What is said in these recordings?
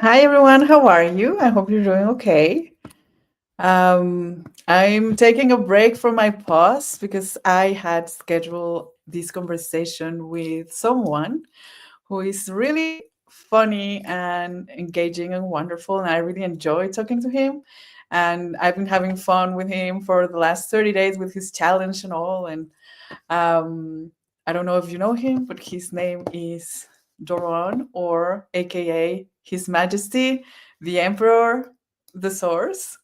Hi everyone, how are you? I hope you're doing okay. I'm taking a break from my pause because I had scheduled this conversation with someone who is really funny and engaging and wonderful, and I really enjoy talking to him. And I've been having fun with him for the last 30 days with his challenge and all. And I don't know if you know him, but his name is Doron, or AKA His Majesty, the Emperor, the Source.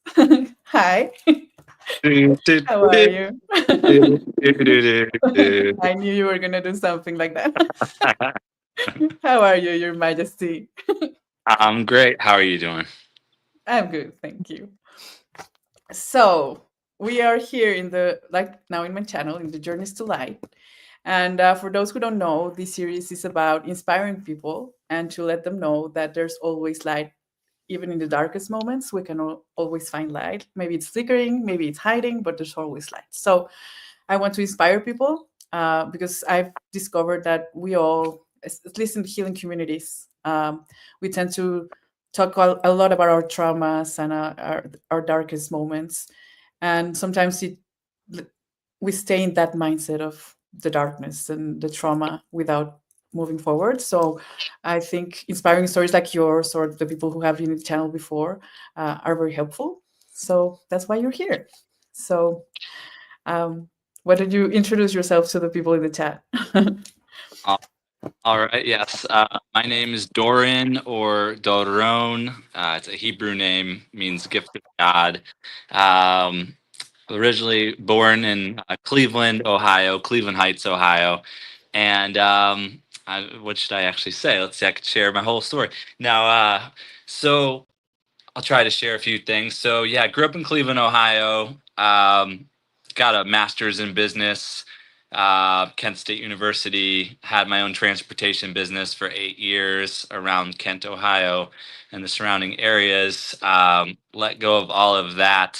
Hi, how are you? I knew you were going to do something like that. How are you, Your Majesty? I'm great. How are you doing? I'm good, thank you. So, we are here in the, like now in my channel, in the Journeys to Light. And for those who don't know, this series is about inspiring people and to let them know that there's always light. Even in the darkest moments, we can always find light. Maybe it's flickering, maybe it's hiding, but there's always light. So I want to inspire people because I've discovered that we all, at least in the healing communities, we tend to talk a lot about our traumas and our darkest moments. And sometimes we stay in that mindset of the darkness and the trauma without moving forward. So I think inspiring stories like yours or the people who have been in the channel before are very helpful. So that's why you're here. So um, why don't you introduce yourself to the people in the chat? All all right. Yes. My name is Doran or Doron. It's a Hebrew name, means gift of God. Um, Originally born in Cleveland, Ohio, Cleveland Heights, Ohio. And what should I actually say? Let's see. I could share my whole story. Now, so I'll try to share a few things. So, yeah, I grew up in Cleveland, Ohio. Got a master's in business, Kent State University. Had my own transportation business for 8 years around Kent, Ohio, and the surrounding areas. Let go of all of that.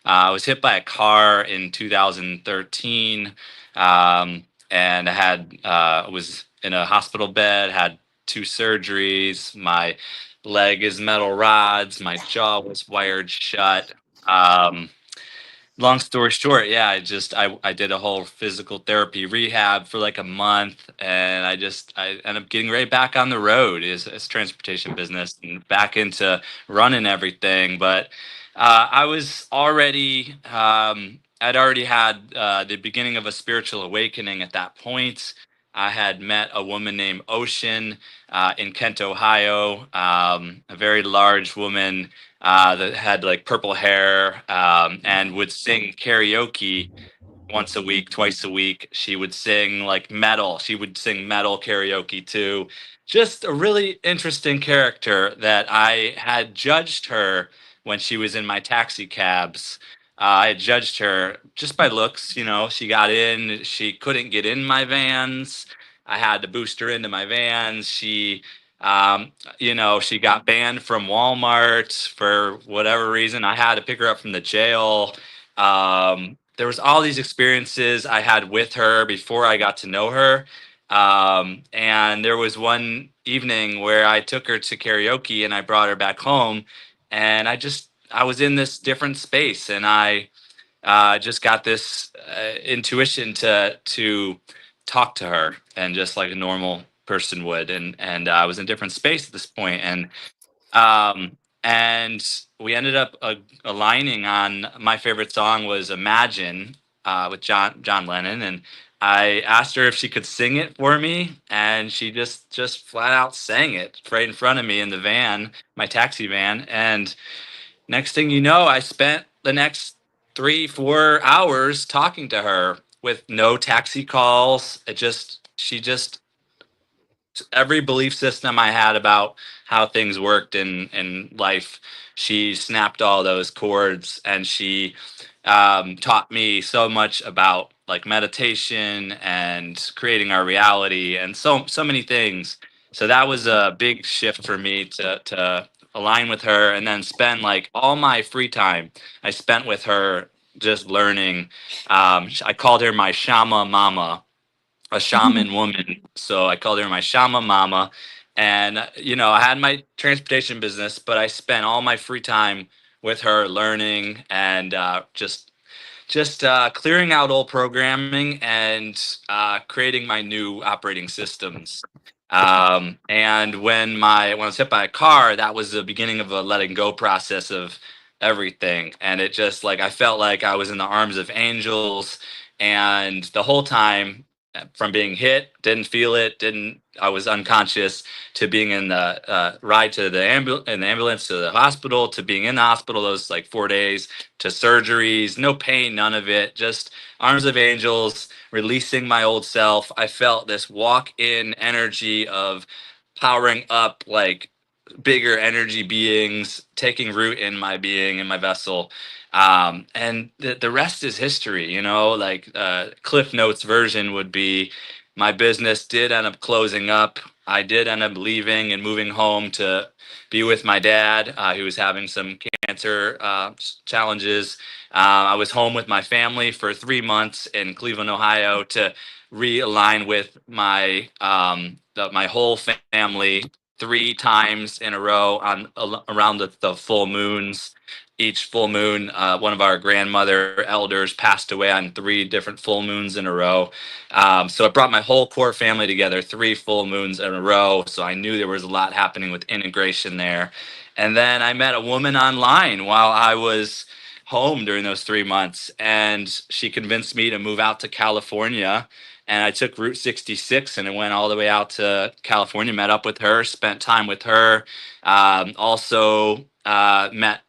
I was hit by a car in 2013, and I had was in a hospital bed. Had two surgeries. My leg is metal rods. My jaw was wired shut. Um, Long story short, yeah, I did a whole physical therapy rehab for like a month, and I ended up getting right back on the road as transportation business and back into running everything. But I was already I'd already had the beginning of a spiritual awakening at that point. I had met a woman named Ocean in Kent, Ohio, a very large woman that had like purple hair and would sing karaoke once a week, twice a week. She would sing like metal. She would sing metal karaoke too. Just a really interesting character that I had judged her when she was in my taxi cabs. I had judged her just by looks. She got in, she couldn't get in my vans. I had to boost her into my vans. Um, she got banned from Walmart for whatever reason. I had to pick her up from the jail. There was all these experiences I had with her before I got to know her. And there was one evening where I took her to karaoke and I brought her back home, and I was in this different space, and I just got this intuition to talk to her, and just like a normal person would, and I was in a different space at this point, and and we ended up aligning on my favorite song was Imagine with John Lennon, and I asked her if she could sing it for me, and she just flat out sang it right in front of me in the van, my taxi van. And next thing you know, I spent the next 3 4 hours talking to her with no taxi calls. She just every belief system I had about how things worked in life, she snapped all those chords, and she taught me so much about like meditation and creating our reality and so many things. So that was a big shift for me to align with her, and then spend like all my free time I spent with her just learning. I called her my Shama Mama, a shaman woman. So I called her my Shama Mama. And, I had my transportation business, but I spent all my free time with her learning and just clearing out old programming and creating my new operating systems. And when I was hit by a car, that was the beginning of a letting go process of everything. And it just like I felt like I was in the arms of angels, and the whole time from being hit, didn't feel it, didn't I was unconscious, to being in the ride to the ambulance to the hospital, to being in the hospital those like 4 days, to surgeries, no pain, none of it, just arms of angels, releasing my old self. I felt this walk in energy of powering up like bigger energy beings taking root in my being, in my vessel. And the rest is history, like Cliff Notes version would be my business did end up closing up. I did end up leaving and moving home to be with my dad, who was having some cancer challenges. I was home with my family for 3 months in Cleveland, Ohio, to realign with my whole family 3 times in a row around the full moons. Each full moon, one of our grandmother elders passed away on 3 different full moons in a row. So it brought my whole core family together 3 full moons in a row. So I knew there was a lot happening with integration there. And then I met a woman online while I was home during those 3 months, and she convinced me to move out to California. And I took Route 66 and I went all the way out to California, met up with her, spent time with her. Also met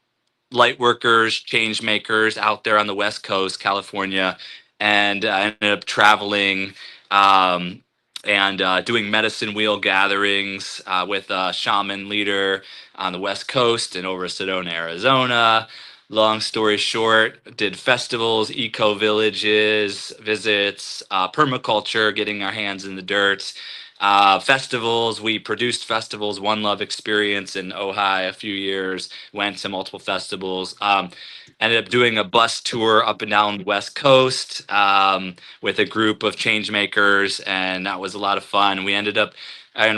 light workers, change makers out there on the West Coast, California, and I ended up traveling and doing medicine wheel gatherings with a shaman leader on the West Coast and over Sedona, Arizona. Long story short, did festivals, eco villages, visits, permaculture, getting our hands in the dirt, festivals. We produced festivals, One Love Experience in Ojai a few years, went to multiple festivals. Ended up doing a bus tour up and down the West Coast with a group of change makers, and that was a lot of fun. We ended up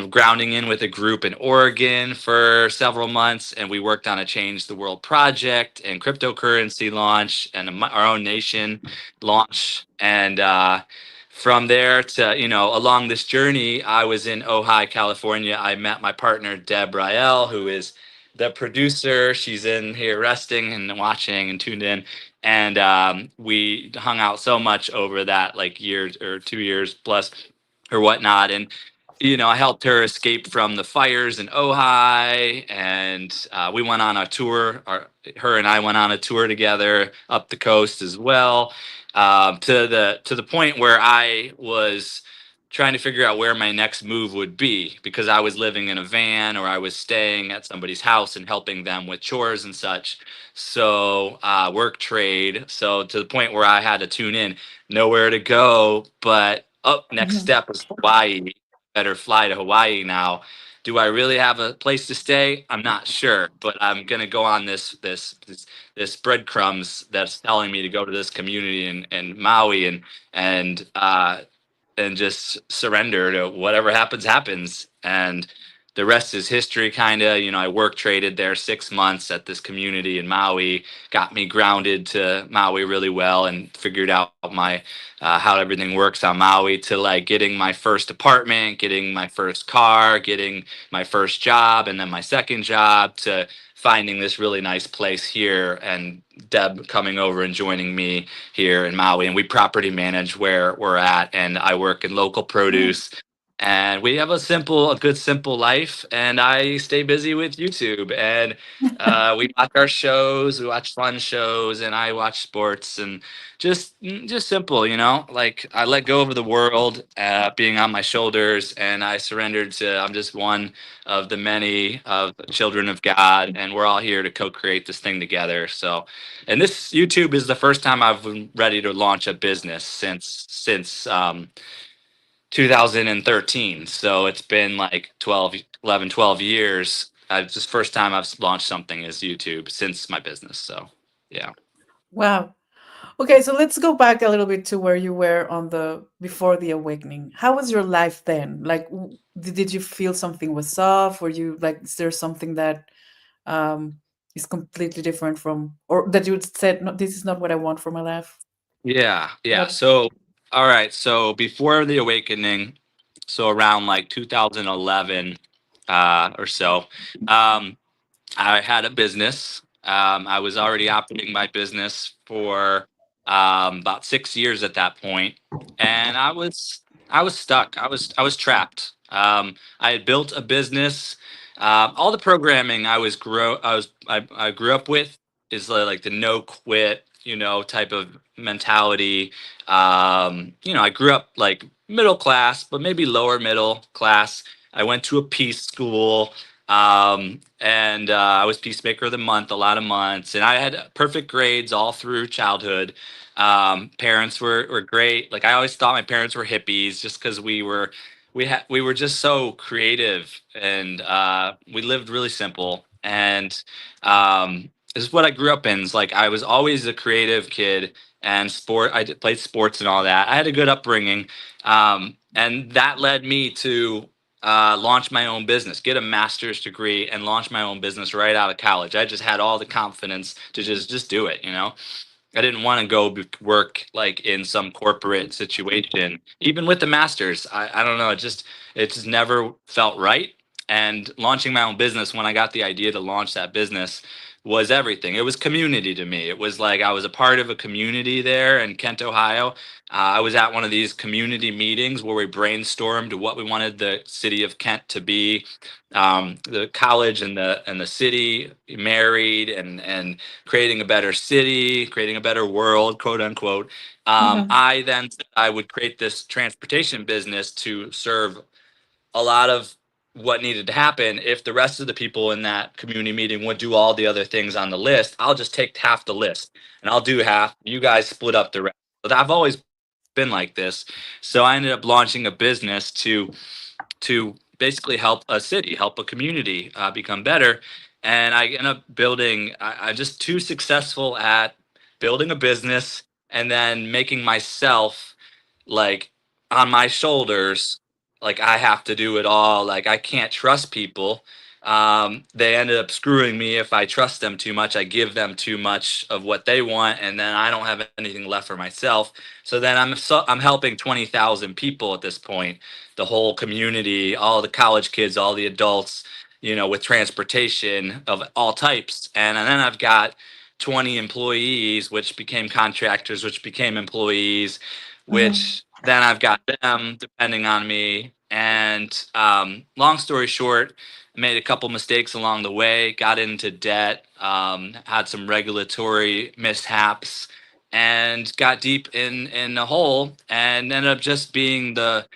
grounding in with a group in Oregon for several months, and we worked on a Change the World project and cryptocurrency launch and our own nation launch. And from there to, along this journey, I was in Ojai, California. I met my partner, Deb Rael, who is the producer. She's in here resting and watching and tuned in. And we hung out so much over that like year or 2 years plus or whatnot. And I helped her escape from the fires in Ojai, and we went on a tour. Her and I went on a tour together up the coast as well, to the point where I was trying to figure out where my next move would be, because I was living in a van or I was staying at somebody's house and helping them with chores and such. So work trade. So to the point where I had to tune in, nowhere to go, but next step was Hawaii. Better fly to Hawaii now. Do I really have a place to stay? I'm not sure, but I'm gonna go on this breadcrumbs that's telling me to go to this community in Maui, and just surrender to whatever happens. And the rest is history, kind of. I work traded there 6 months at this community in Maui, got me grounded to Maui really well, and figured out my how everything works on Maui, to like getting my first apartment, getting my first car, getting my first job, and then my second job, to finding this really nice place here, and Deb coming over and joining me here in Maui, and we property manage where we're at, and I work in local Mm. produce, and we have a good simple life, and I stay busy with YouTube, and we watch our shows, we watch fun shows, and I watch sports, and just simple, like I let go of the world being on my shoulders, and I surrendered to, I'm just one of the many of children of God, and we're all here to co-create this thing together. So, and this YouTube is the first time I've been ready to launch a business since 2013. So it's been like 12 years. It's the first time I've launched something as YouTube since my business. So yeah. Wow. Okay, so let's go back a little bit to where you were on the before the awakening. How was your life then? Like, did you feel something was off? Were you like, is there something that is completely different from, or that you said, no, this is not what I want for my life? Yeah, yeah. What? So, all right. So before the awakening, so around like 2011 or so, um, I had a business. I was already operating my business for about 6 years at that point, and I was stuck. I was trapped. I had built a business. All the programming I grew up with is like the no quit, type of mentality. I grew up like middle class, but maybe lower middle class. I went to a peace school, and I was Peacemaker of the Month a lot of months, and I had perfect grades all through childhood. Parents were great. Like I always thought my parents were hippies, just because we were just so creative, and we lived really simple. And this is what I grew up in. It's like I was always a creative kid, and played sports and all that. I had a good upbringing, and that led me to launch my own business, get a master's degree, and launch my own business right out of college. I just had all the confidence to just do it. I didn't want to go work like in some corporate situation. Even with the masters, I don't know. It just never felt right. And launching my own business, when I got the idea to launch that business, was everything. It was community to me. It was like I was a part of a community there in Kent, Ohio. I was at one of these community meetings where we brainstormed what we wanted the city of Kent to be. The college and the city married, and creating a better city, creating a better world, quote unquote. Mhm. I then said I would create this transportation business to serve a lot of what needed to happen. If the rest of the people in that community meeting would do all the other things on the list, I'll just take half the list, and I'll do half. You guys split up the rest. But I've always been like this. So I ended up launching a business to basically help a city, help a community become better. And I ended up building. I'm just too successful at building a business and then making myself like on my shoulders, like I have to do it all. Like I can't trust people. They ended up screwing me. If I trust them too much, I give them too much of what they want, and then I don't have anything left for myself. So then I'm helping 20,000 people at this point, the whole community, all the college kids, all the adults, with transportation of all types. And then I've got 20 employees, which became contractors, which became employees, Mhm. which then I've got them depending on me. And long story short, I made a couple mistakes along the way, got into debt, had some regulatory mishaps, and got deep in a hole, and ended up just being the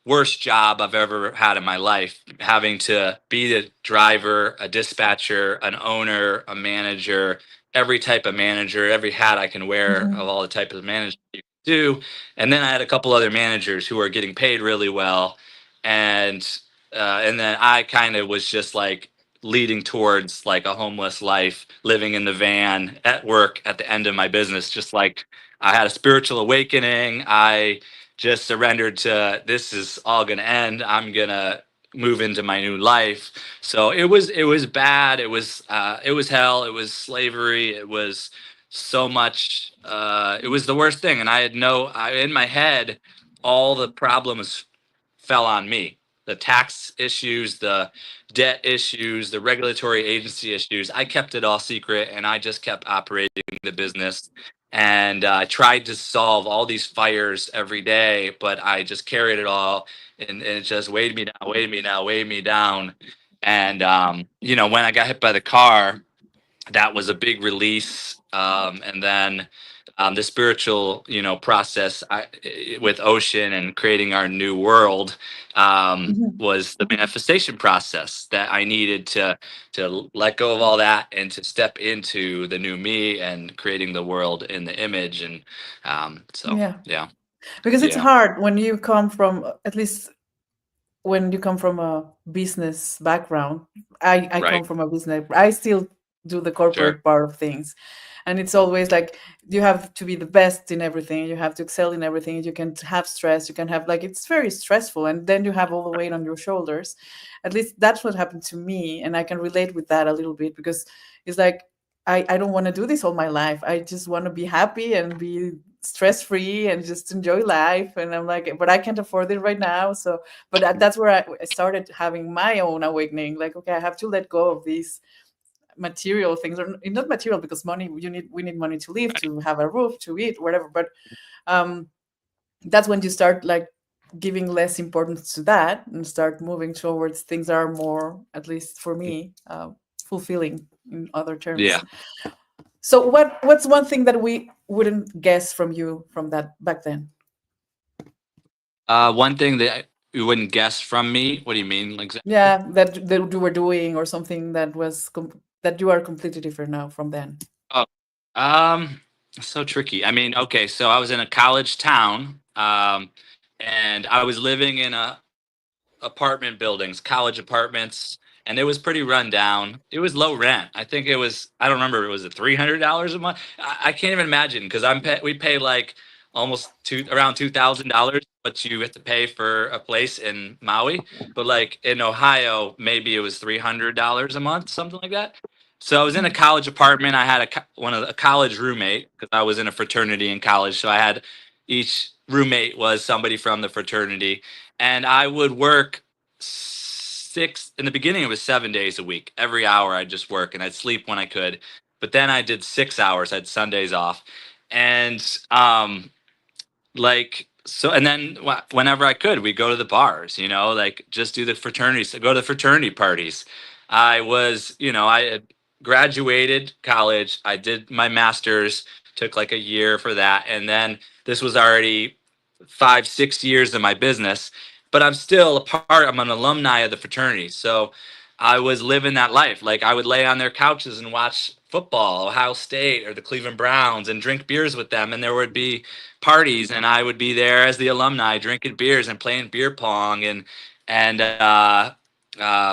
worst job I've ever had in my life, having to be the driver, a dispatcher, an owner, a manager, every type of manager, every hat I can wear of Mhm. all the types of management you can do. And then I had a couple other managers who were getting paid really well. And then I kind of was just like leading towards like a homeless life, living in the van at work at the end of my business, just like I had a spiritual awakening. I just surrendered to, this is all going to end. I'm going to move into my new life. So it was bad. It was hell. It was slavery. It was so much. It was the worst thing, and I had in my head, all the problems fell on me. The tax issues, the debt issues, the regulatory agency issues. I kept it all secret, and I just kept operating the business. And I tried to solve all these fires every day, but I just carried it all, and it just weighed me down, weighed me down, weighed me down. And when I got hit by the car, that was a big release. And then the spiritual, process with Ocean and creating our new world Mhm. was the manifestation process that I needed to let go of all that and to step into the new me and creating the world in the image. And so, Yeah, yeah, because it's yeah, hard when you come from, at least when you come from a business background. I right, come from a business, I still do the sure, corporate part of things, and it's always like you have to be the best in everything, you have to excel in everything, you can have stress, you can have, like, it's very stressful, and then you have all the weight on your shoulders. At least that's what happened to me, and I can relate with that a little bit, because it's like I don't want to do this all my life. I just want to be happy and be stress free and just enjoy life, and I'm like, but I can't afford it right now. So but that's where I started having my own awakening, like, okay, I have to let go of these material things, or not material, because money, we need money to live, right, to have a roof, to eat, whatever. But um that's when you start, like, giving less importance to that and start moving towards things that are more, at least for me, fulfilling in other terms. yeah. So what's one thing that we wouldn't guess from you from that back then? One thing that you wouldn't guess from me. What do you mean exactly? Yeah, that you were doing, or something that was that you are completely different now from then. Oh, um, so tricky. I mean, okay, so I was in a college town, and I was living in a apartment buildings, college apartments, and it was pretty run down. It was low rent. I think it was. I don't remember. Was it $300 a month? I can't even imagine because we pay like almost around $2,000, but you have to pay for a place in Maui. But like in Ohio, maybe it was $300 a month, something like that. So I was in a Mm. college apartment. I had a college roommate because I was in a fraternity in college. So I had each roommate was somebody from the fraternity, and I would work six in the beginning. It was 7 days a week. Every hour I'd just work, and I'd sleep when I could. But then I did 6 hours. I had Sundays off, and and then whenever I could, we go to the bars, like just do the fraternities, go to the fraternity parties. I had graduated college, I did my master's, took like a year for that, and then this was already 5 6 years of my business, but I'm an alumni of the fraternity. So I was living that life. Like I would lay on their couches and watch football, Ohio State or the Cleveland Browns, and drink beers with them, and there would be parties, and I would be there as the alumni drinking beers and playing beer pong and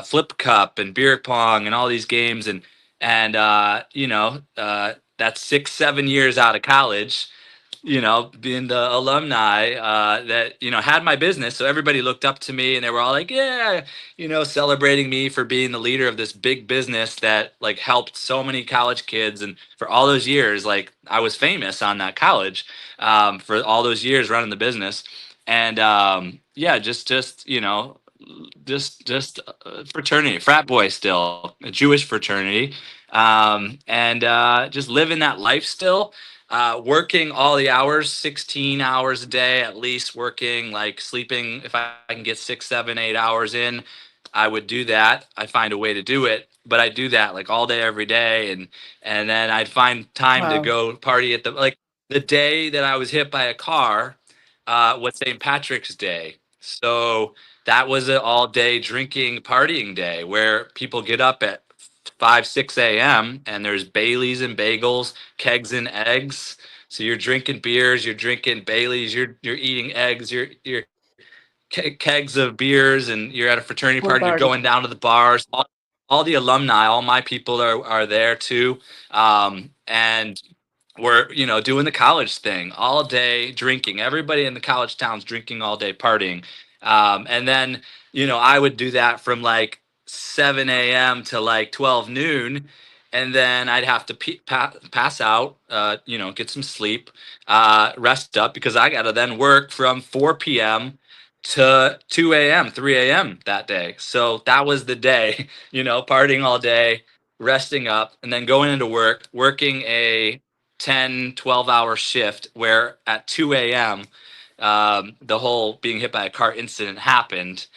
flip cup and beer pong and all these games, and that's 6 7 years out of college, being the alumni that had my business. So everybody looked up to me, and they were all like, "Yeah," celebrating me for being the leader of this big business that like helped so many college kids. And for all those years, like I was famous on that college for all those years running the business. And yeah, just fraternity, frat boy, still a Jewish fraternity, and just living that life still, working all the hours, 16 hours a day at least, working, like sleeping. If I can get 6 7 8 hours in, I would do that. I find a way to do it, but I do that like all day every day. And then I'd find time to Wow. go party at the day that I was hit by a car was St. Patrick's Day. So that was an all day drinking partying day where people get up at 5 6 a.m. and there's Baileys and bagels, kegs and eggs. So you're drinking beers, you're drinking Baileys, you're eating eggs, you're kegs of beers, and you're at a fraternity party. Full You're going party. down to the bars. All the alumni, all my people are there too, and we're doing the college thing all day, drinking. Everybody in the college town's drinking all day, partying, and then I would do that from like 7 a.m. to like 12 noon. And then I'd have to pass out, get some sleep, rest up because I got to then work from 4 p.m. to 2 a.m., 3 a.m. that day. So that was the day, partying all day, resting up, and then going into work, working a 10, 12-hour shift where at 2 a.m., the whole being hit by a car incident happened,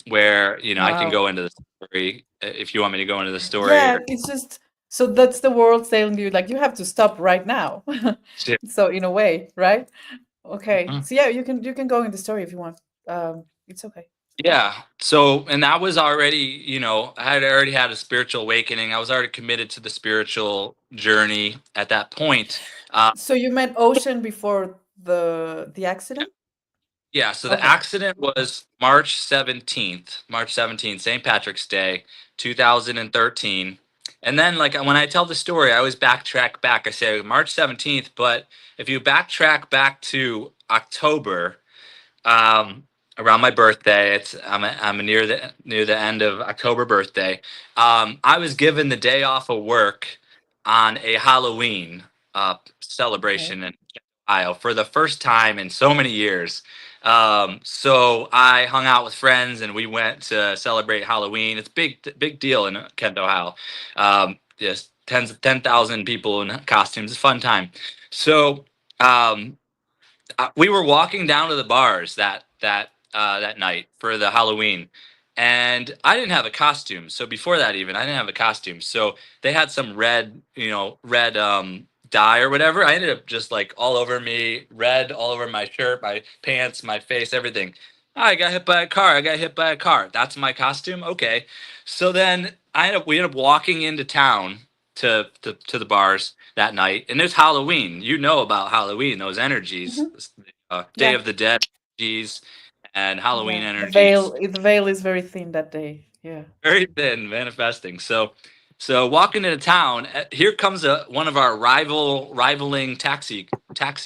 where I can Wow. go into the story if you want me to go into the story Yeah, or it's just so that's the world telling you like you have to stop right now. shit. So in a way, right? Okay. Mhm. So yeah, you can go in the story if you want. It's okay. Yeah. So, and that was already, I had already had a spiritual awakening. I was already committed to the spiritual journey at that point. So you met Ocean before the accident? Yeah, so the Okay. accident was March 17th, St. Patrick's Day, 2013. And then, like, when I tell the story, I always backtrack back. I say March 17th, but if you backtrack back to October, um, around my birthday, I'm near the end of October birthday. I was given the day off of work on a Halloween Okay. celebration in Ohio for the first time in so many years. So I hung out with friends and we went to celebrate Halloween. It's big deal in Kent, Ohio. Yes, 10,000 people in costumes. It's a fun time. So um, we were walking down to the bars that night for the Halloween, and I didn't have a costume. So before that, even I didn't have a costume. So they had some red dye or whatever. I ended up just like all over me, red all over my shirt, my pants, my face, everything. I got hit by a car. I got hit by a car. That's my costume. Okay. So then we ended up walking into town to the bars that night, and there's Halloween. You know about Halloween, those energies, Hmm. Day Yeah. of the Dead energies, and Halloween Yeah. The energies. veil the veil is very thin that day. Yeah. Very thin, manifesting. So walking into town, here comes one of our rivaling taxi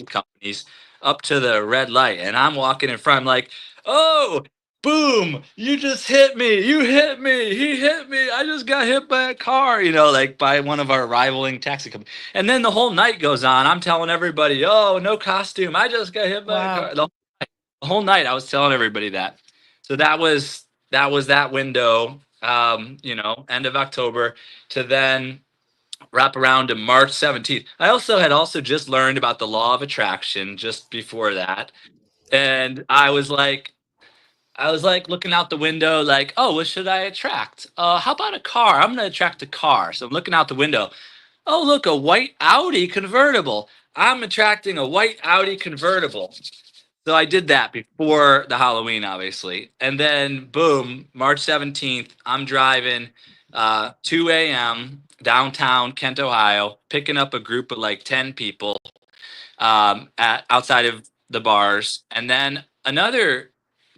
companies up to the red light, and I'm walking in front. I'm like, oh. Boom! You just hit me. You hit me. He hit me. I just got hit by a car, like by one of our rivaling taxi companies. And then the whole night goes on. I'm telling everybody, oh, no costume. I just got hit by a car. Wow. The whole night I was telling everybody that. So that was that window, end of October to then wrap around to March 17th. I also just learned about the law of attraction just before that. And I was like looking out the window, like, oh, what should I attract? How about a car? I'm gonna attract a car. So I'm looking out the window. Oh, look, a white Audi convertible. I'm attracting a white Audi convertible. So I did that before the Halloween, obviously. And then boom, March 17th, I'm driving 2 a.m. downtown Kent, Ohio, picking up a group of like 10 people at outside of the bars. And then another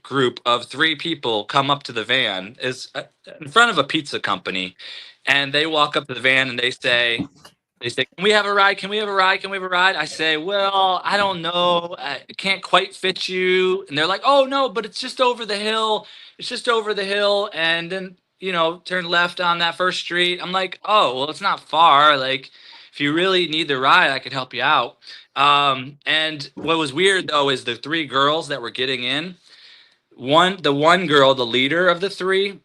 group of three people come up to the van is in front of a pizza company. And they walk up to the van and they say, "Can we have a ride? Can we have a ride? Can we have a ride?" I say, "Well, I don't know. I can't quite fit you." And they're like, "Oh no, but it's just over the hill. It's just over the hill, and then turn left on that first street." I'm like, "Oh, well, it's not far. Like, if you really need the ride, I could help you out." And what was weird though is the three girls that were getting in. The one girl, the leader of the three,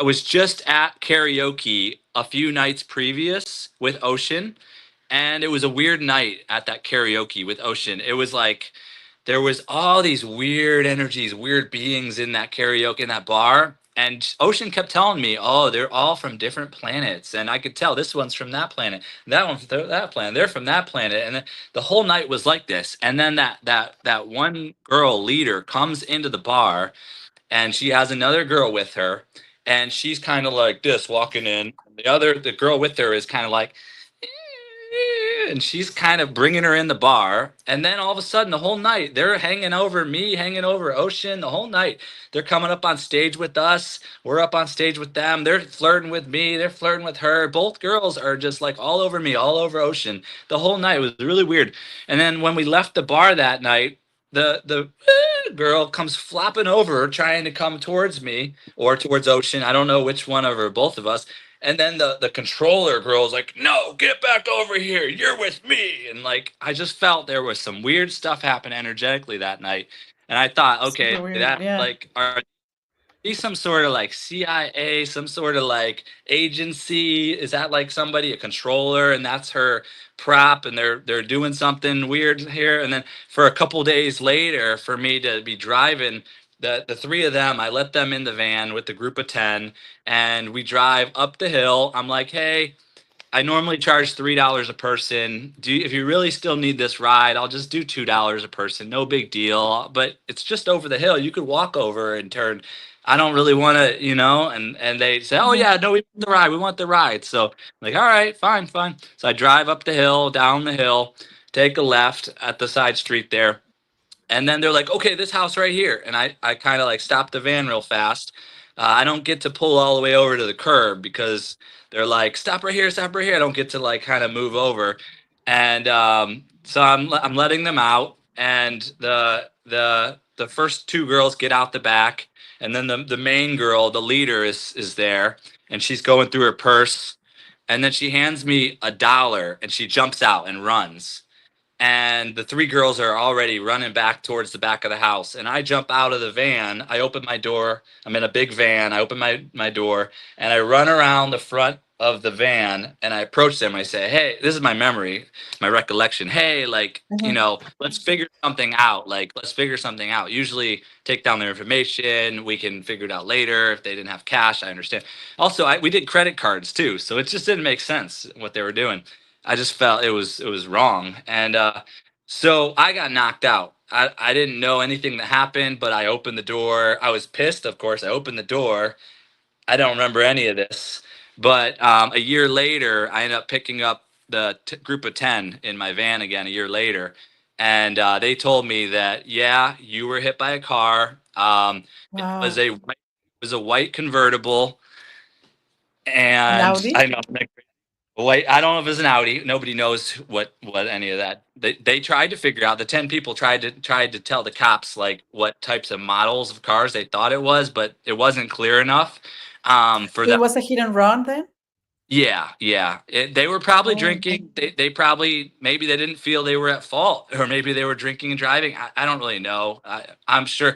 was just at karaoke a few nights previous with Ocean, and it was a weird night at that karaoke with Ocean. It was like there was all these weird energies, weird beings in that karaoke in that bar. And Ocean kept telling me, "Oh, they're all from different planets," and I could tell this one's from that planet, that one's from that planet, they're from that planet, and the whole night was like this. And then that one girl leader comes into the bar, and she has another girl with her, and she's kind of like this walking in. The girl with her is kind of like, and she's kind of bringing her in the bar. And then all of a sudden, the whole night, they're hanging over me, hanging over Ocean. The whole night, they're coming up on stage with us. We're up on stage with them. They're flirting with me. They're flirting with her. Both girls are just like all over me, all over Ocean. The whole night, it was really weird. And then when we left the bar that night, the girl comes flopping over, trying to come towards me or towards Ocean. I don't know which one of or both of us. And then the controller girl's like, "No, get back over here. You're with me." And like, I just felt there was some weird stuff happen energetically that night. And I thought, Super okay, weird. that Yeah. like, are be some sort of like CIA, some sort of like agency? Is that like somebody, a controller, and that's her prop, and they're doing something weird here? And then for a couple days later, for me to be driving the three of them, I let them in the van with the group of 10, and we drive up the hill. I'm like, hey, I normally charge $3 a person. If you really still need this ride, I'll just do $2 a person. No big deal. But it's just over the hill. You could walk over and turn. I don't really want to, And they say, oh Hmm. yeah, no, we want the ride. We want the ride. So I'm like, all right, fine, fine. So I drive up the hill, down the hill, take a left at the side street there, and then they're like, okay, this house right here. And I kind of like stop the van real fast. I don't get to pull all the way over to the curb because they're like, stop right here, stop right here. I don't get to like kind of move over. And so I'm letting them out. And the first two girls get out the back. And then the main girl, the leader, is there. And she's going through her purse. And then she hands me $1 and she jumps out and runs, and the three girls are already running back towards the back of the house, and I jump out of the van. I open my door. I'm in a big van. I open my door, and I run around the front of the van, and I approach them. I say, hey, this is my memory, my recollection. Hey, like, Hmm. let's figure something out. Like, let's figure something out. Usually take down their information. We can figure it out later. If they didn't have cash, I understand. Also, we did credit cards too, so it just didn't make sense what they were doing. I just felt it was wrong. And so I got knocked out. I didn't know anything that happened, but I opened the door. I was pissed, of course. I opened the door. I don't remember any of this. But a year later, I ended up picking up the group of 10 in my van again a year later. And they told me that, yeah, you were hit by a car. It was Wow. a white convertible. An And Audi? I know, wait, I don't know if it's an Audi. Nobody knows what any of that. They tried to figure out. The 10 people tried to tell the cops like what types of models of cars they thought it was, but it wasn't clear enough for So it them. was a hit and run then? Yeah, yeah. They were probably Oh, drinking. They probably, maybe they didn't feel they were at fault, or maybe they were drinking and driving. I don't really know. I'm sure.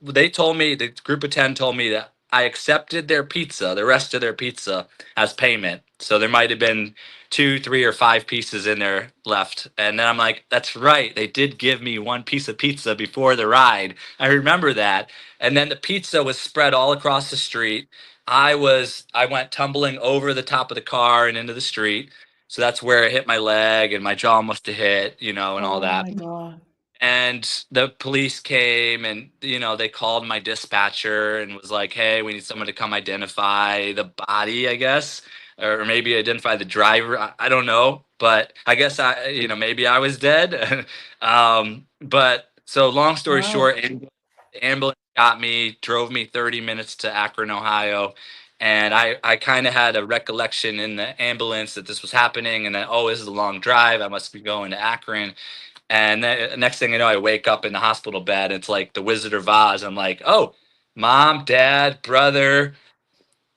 They told me, the group of 10 told me that I accepted their pizza, the rest of their pizza, as payment. So there might have been two, three, or five pieces in there left. And then I'm like, that's right. They did give me one piece of pizza before the ride. I remember that. And then the pizza was spread all across the street. I went tumbling over the top of the car and into the street. So that's where it hit my leg, and my jaw must have hit, and all oh that. my God. And the police came, and they called my dispatcher and was like, hey, we need someone to come identify the body, I guess, or maybe identify the driver. I don't know, but I guess maybe I was dead. But so long story Wow. short, the ambulance got me, drove me 30 minutes to Akron, Ohio. And I kind of had a recollection in the ambulance that this was happening, and that, oh, this is a long drive. I must be going to Akron. And then next thing you know, I wake up in the hospital bed. It's like the Wizard of Oz. I'm like, oh, mom, dad, brother,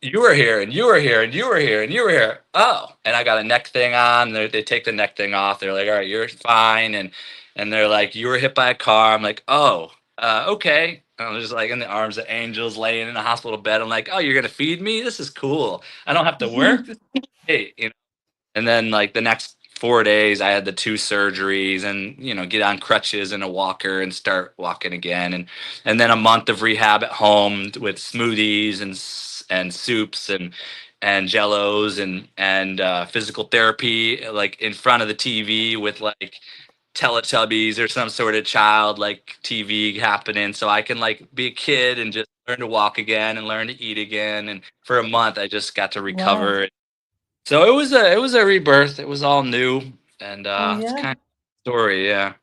you were here, and you were here, and you were here, and you were here. Oh, and I got a neck thing on. They take the neck thing off. They're like, all right, you're fine. And they're like, you were hit by a car. I'm like, oh, okay. And I'm just like in the arms of angels, laying in a hospital bed. I'm like, oh, you're gonna feed me? This is cool. I don't have to work. This is great. And then like the next 4 days, I had the two surgeries, and get on crutches and a walker and start walking again, and then a month of rehab at home with smoothies and soups and jellos and physical therapy, like in front of the TV with like Teletubbies or some sort of child like TV happening, so I can like be a kid and just learn to walk again and learn to eat again. And for a month, I just got to Wow. recover. So it was a rebirth. It was all new, and Oh it's yeah. kind of story, yeah.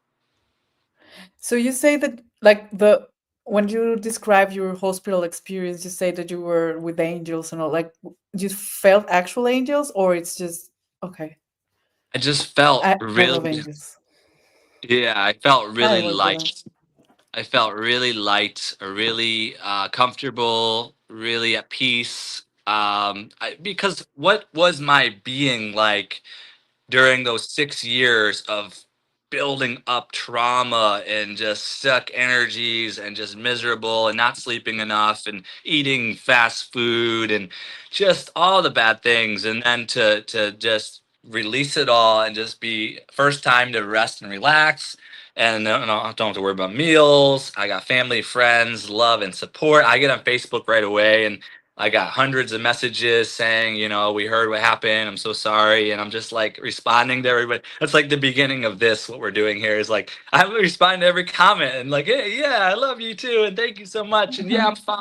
So you say that like the when you describe your hospital experience, you say that you were with angels and all. Like, you felt actual angels, or it's just okay? I just felt I love really, angels. Yeah, I felt Hi, really welcome. light. I felt really light, really comfortable, really at peace. Because what was my being like during those 6 years of building up trauma and just stuck energies and just miserable and not sleeping enough and eating fast food and just all the bad things, and then to just release it all and just be first time to rest and relax, and I don't have to worry about meals. I got family, friends, love, and support. I get on Facebook right away, and I got hundreds of messages saying, we heard what happened. I'm so sorry. And I'm just like responding to everybody. That's like the beginning of this. What we're doing here is like, I'm responding to every comment and like, hey, yeah, I love you too. And thank you so much. And yeah, I'm fine.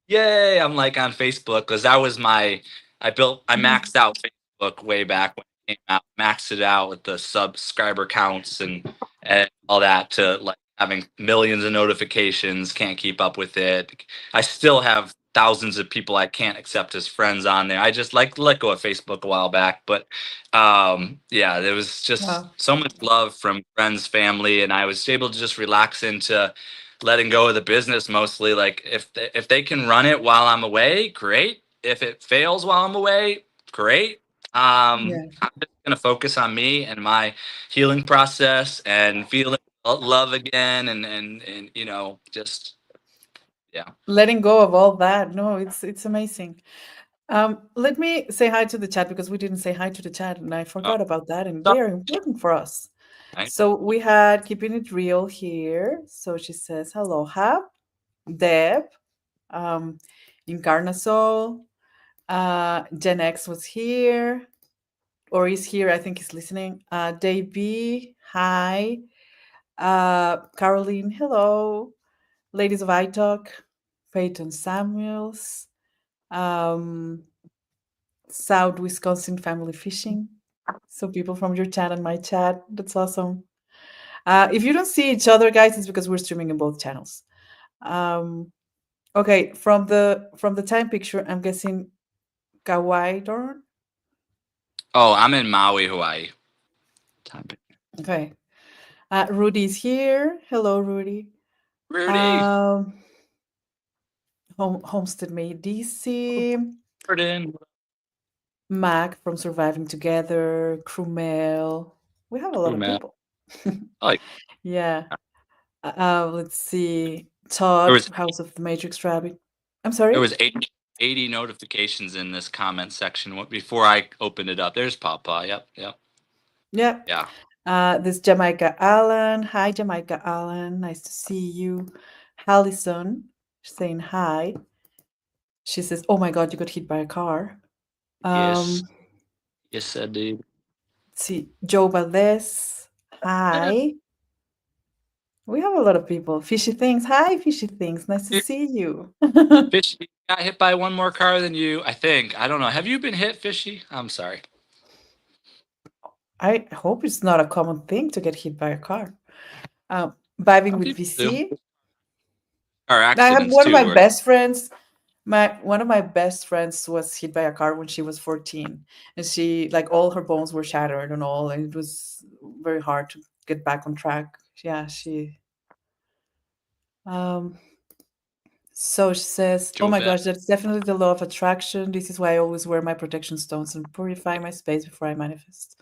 Yay, I'm like on Facebook because that was I maxed out Facebook way back when it came out, maxed it out with the subscriber counts and all that to like having millions of notifications, can't keep up with it. I still have thousands of people I can't accept as friends on there. I just like let go of Facebook a while back, but yeah, there was just Wow. so much love from friends, family, and I was able to just relax into letting go of the business mostly. Like if they can run it while I'm away, great. If it fails while I'm away, great. Yeah. I'm just gonna focus on me and my healing process and feeling love again, and just yeah. Letting go of all that. No, it's amazing. Let me say hi to the chat because we didn't say hi to the chat and I Oh, forgot about that, and sorry. they are important for us. Right? So we had keeping it real here. So she says, hello, Hab, Deb, um, Encarnasol, Gen X was here or is here. I think he's listening. Dave B, hi. Caroline, hello. Ladies of iTalk, Peyton Samuels, um, South Wisconsin Family Fishing. So people from your chat and my chat. That's awesome. If you don't see each other, guys, it's because we're streaming in both channels. Um, okay, from the time picture, I'm guessing Kauai Doron. Oh, I'm in Maui, Hawaii. Time. Okay. Rudy's here. Hello, Rudy. Rudy, Um, Homestead Made DC. Jordan. Mac from Surviving Together. Crewmail. We have a lot Oh of man. people. Oh, Yeah. Let's see. there Todd, was House of the Matrix Rabbit. I'm there sorry? was 80 notifications in this comment section before I opened it up. There's Papa. Yep, yep, Yeah. yeah. This Jamaica Allen. Hi, Jamaica Allen. Nice to see you. Hallison saying hi. She says, "Oh my God, you got hit by a car." Yes, Um, yes, I did. let's see, Joe Valdez. Hi. We have a lot of people. Fishy Things. Hi, Fishy Things. Nice to see you. Fishy got hit by one more car than you, I think. I don't know. Have you been hit, Fishy? I'm sorry. I hope it's not a common thing to get hit by a car. Vibing Some with people do. VC. Car I have accidents one of too, my or best friends. One of my best friends was hit by a car when she was 14, and she like all her bones were shattered and all, and it was very hard to get back on track. Yeah, she. Um, so she says, "Oh my Jovet. gosh, that's definitely the law of attraction. This is why I always wear my protection stones and purify my space before I manifest."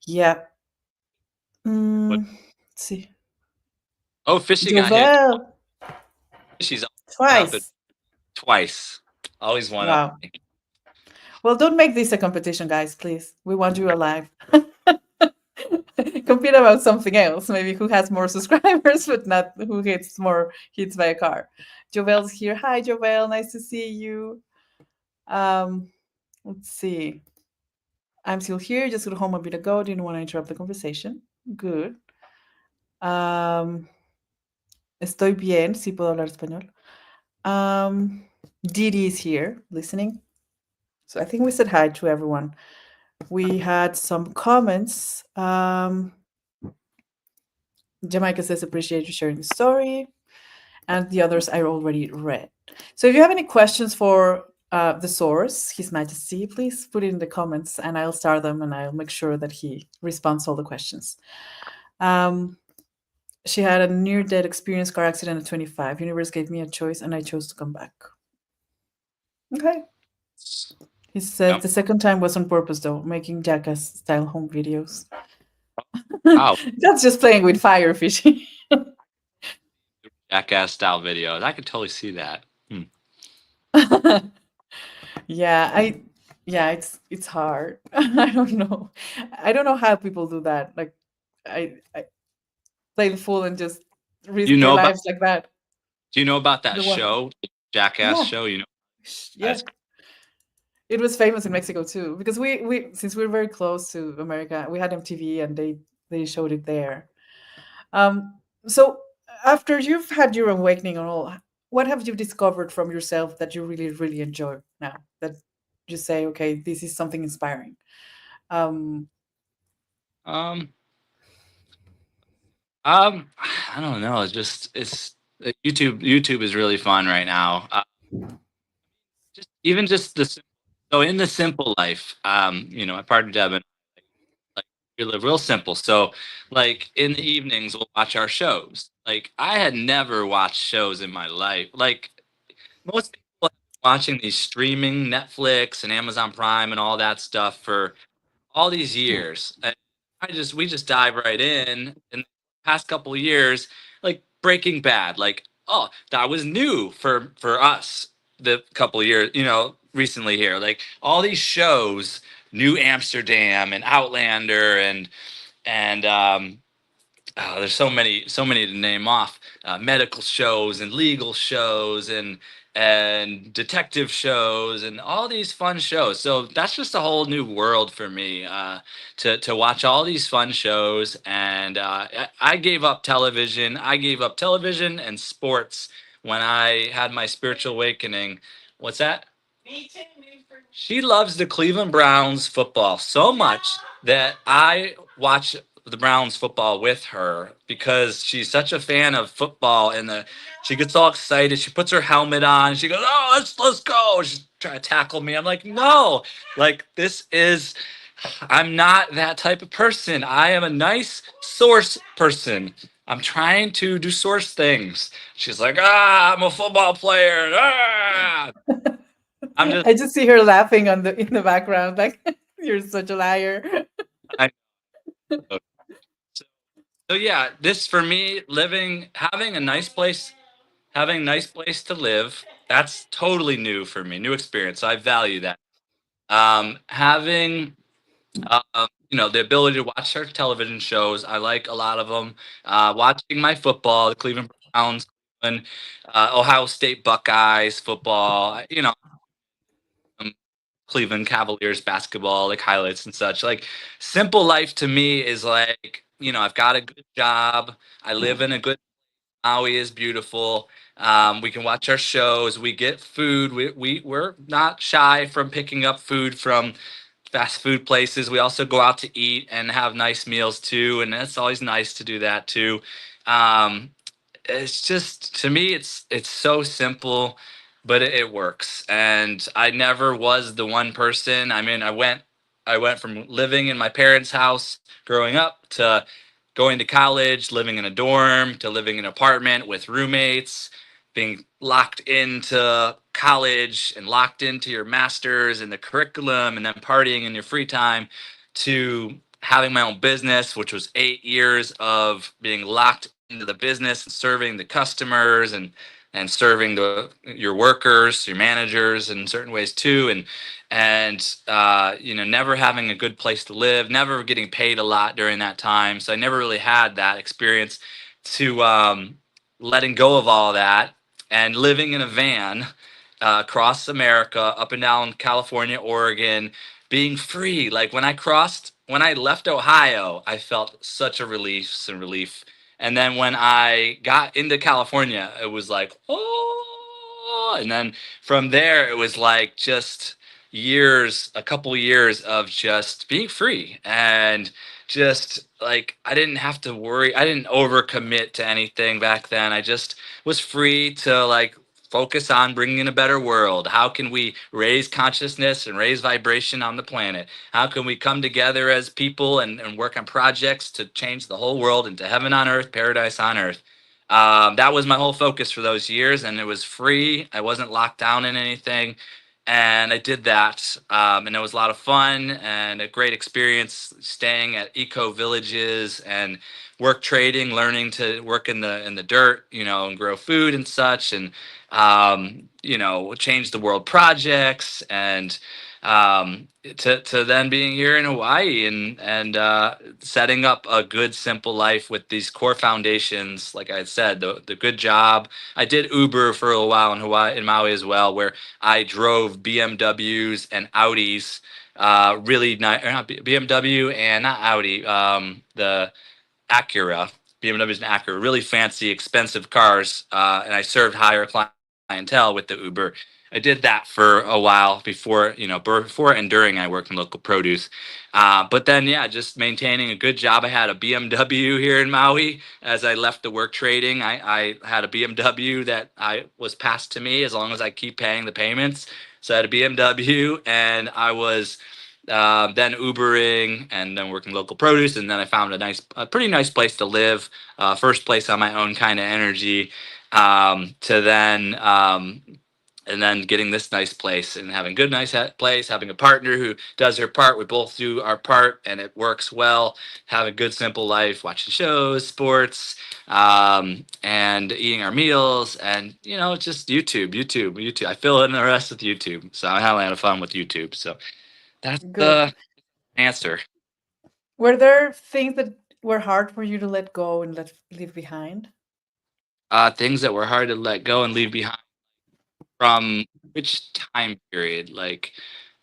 Yeah. What? Let's see. Oh, Fishy got hit. Jovel Fishy's happened twice. twice. Always one up. Wow. Well, don't make this a competition, guys, please. We want you alive. Compete about something else, maybe who has more subscribers, but not who gets more hits by a car. Jovel's here. Hi, Jovel. Nice to see you. Um, let's see. I'm still here. Just got home a bit ago. Didn't want to interrupt the conversation. Good. Estoy bien. Sí puedo hablar español. Didi is here listening. So I think we said hi to everyone. We had some comments. Jamaica says, appreciate you sharing the story. And the others I already read. So if you have any questions for the source, His Majesty, please put it in the comments and I'll start them and I'll make sure that he responds all the questions. Um, she had a near-death experience, car accident at 25. Universe gave me a choice, and I chose to come back. Okay. He says Yep. the second time was on purpose, though, making jackass-style home videos. Wow. That's just playing with fire, fishy. Jackass style videos. I could totally see that. Hmm. Yeah, yeah, it's hard. I don't know. I don't know how people do that. Like, I play the fool and just Do you risk their know about lives like that. do you know about that The one, show, the Jackass yeah, show? yeah. That's It was famous in Mexico too because we since we're very close to America, we had MTV and they showed it there. So after you've had your awakening and all, what have you discovered from yourself that you really enjoy now? That you say, okay, this is something inspiring. Um, um um I don't know. It's just it's YouTube is really fun right now. Just even just so in the simple life, my partner Deb and like we live real simple. So like in the evenings we'll watch our shows. Like I had never watched shows in my life. Like most people have been watching these streaming Netflix and Amazon Prime and all that stuff for all these years. And we just dive right in the past couple of years, like Breaking Bad, like oh that was new for us the couple of years, recently here. Like all these shows, New Amsterdam and Outlander and oh, there's so many to name off. Medical shows and legal shows and detective shows and all these fun shows. So that's just a whole new world for me to watch all these fun shows. And I gave up television. I gave up television and sports when I had my spiritual awakening. What's that? She loves the Cleveland Browns football so much that I watch the Browns football with her because she's such a fan of football and she gets all excited. She puts her helmet on. She goes, "Oh, let's go!" She's trying to tackle me. I'm like, "No, like this is." I'm not that type of person. I am a nice source person. I'm trying to do source things. She's like, I'm a football player. I'm just I just see her laughing on the in the background, like you're such a liar. I know. So, so yeah, this for me, having a nice place to live, that's totally new for me, new experience. So I value that. Having the ability to watch our television shows, I like a lot of them. Watching my football, the Cleveland Browns, Cleveland, Ohio State Buckeyes football. Um, Cleveland Cavaliers basketball, like highlights and such. Like simple life to me is like, I've got a good job. I live in a good Maui is beautiful. We can watch our shows. We get food. We're not shy from picking up food from fast food places. We also go out to eat and have nice meals too, and it's always nice to do that too. Um, it's just to me it's so simple but it works, and I never was the one person. I mean, I went from living in my parents house growing up to going to college, living in a dorm, to living in an apartment with roommates, being locked into college and locked into your masters and the curriculum, and then partying in your free time, to having my own business, which was 8 years of being locked into the business and serving the customers and serving your workers, your managers in certain ways too, and never having a good place to live, never getting paid a lot during that time. So I never really had that experience to letting go of all that and living in a van across America, up and down California, Oregon, being free. Like when I left Ohio, I felt such a relief. And then when I got into California, it was like, oh, and then from there, it was like just a couple years of just being free and just like I didn't have to worry. I didn't overcommit to anything back then. I just was free to like focus on bringing a better world. How can we raise consciousness and raise vibration on the planet? How can we come together as people and work on projects to change the whole world into heaven on earth, paradise on earth? That was my whole focus for those years, and it was free. I wasn't locked down in anything, and I did that, and it was a lot of fun and a great experience staying at eco villages and work trading, learning to work in the dirt, and grow food and such, and change the world projects, and to then being here in Hawaii and setting up a good simple life with these core foundations. Like I said, the good job. I did Uber for a while in Hawaii, in Maui as well, where I drove BMWs and Audis. Really nice, not BMW and not Audi. The Acura, BMWs and Acura, really fancy, expensive cars, and I served higher clientele with the Uber. I did that for a while before and during I worked in local produce. But then, yeah, just maintaining a good job. I had a BMW here in Maui as I left the work trading. I had a BMW that I was passed to me as long as I keep paying the payments. So I had a BMW, and I was then Ubering, and then working local produce, and then I found a pretty nice place to live. First place on my own kind of energy, to then and then getting this nice place and having a good nice place, having a partner who does her part. We both do our part, and it works well. Have a good simple life, watching shows, sports, and eating our meals, and just YouTube. I fill in the rest with YouTube. So I had a lot of fun with YouTube. So that's Good. the answer. Were there things that were hard for you to let go and let leave behind? Things that were hard to let go and leave behind from which time period? Like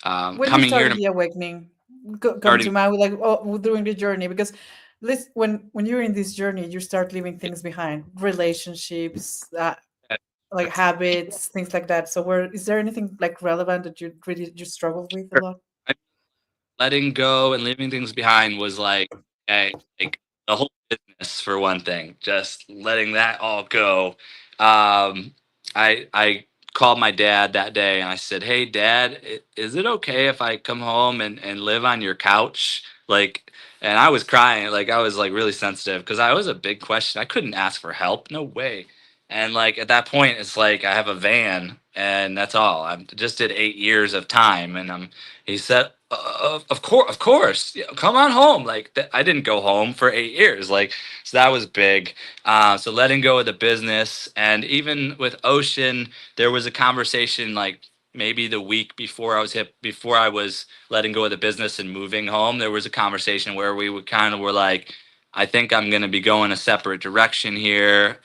When you coming here started to the awakening, come to starting. Maui, like, oh, during the journey, because this when you're in this journey, you start leaving things behind, relationships, like That's habits, things like that. So, where is there anything like relevant that you really you struggled with a lot? letting go and leaving things behind was like the whole business for one thing, just letting that all go. I called my dad that day and I said, "Hey dad, is it okay if I come home and live on your couch?" Like, and I was crying, like I was like really sensitive because I was a big question. I couldn't ask for help, no way. And like at that point it's like I have a van and that's all. I just did 8 years of time, and he said, of course, come on home." Like I didn't go home for 8 years. Like, so that was big. So letting go of the business, and even with Ocean, there was a conversation like maybe the week before I was letting go of the business and moving home. There was a conversation where we would kind of were like, I think I'm going to be going a separate direction here.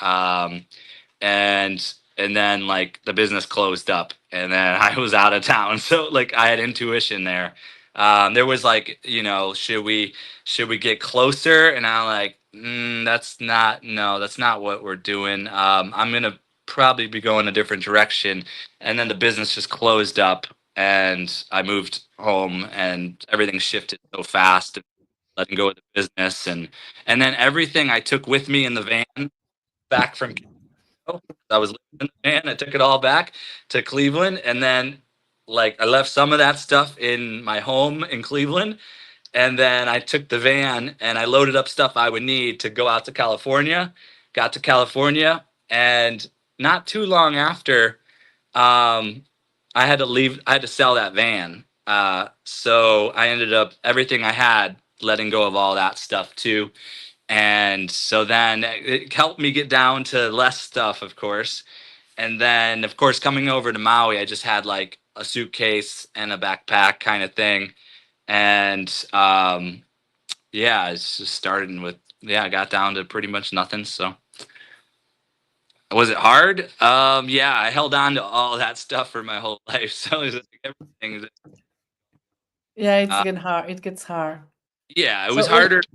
And then like the business closed up, and then I was out of town. So like I had intuition there. There was like, should we get closer? And I'm like, that's not, no, that's not what we're doing. I'm gonna probably be going a different direction. And then the business just closed up, and I moved home, and everything shifted so fast. Letting go of the business, and then everything I took with me in the van back from, I was living in the van. I took it all back to Cleveland, and then like I left some of that stuff in my home in Cleveland, and then I took the van and I loaded up stuff I would need to go out to California. Got to California, and not too long after, um, I had to leave. I had to sell that van. So I ended up everything I had letting go of all that stuff too. And so then it helped me get down to less stuff, of course. And then, of course, coming over to Maui, I just had like a suitcase and a backpack kind of thing. And yeah, it's just starting with, yeah, I got down to pretty much nothing. So was it hard? Yeah, I held on to all that stuff for my whole life. So it was like everything. Yeah, it's Uh, getting hard. It gets hard. yeah, it was So it, harder to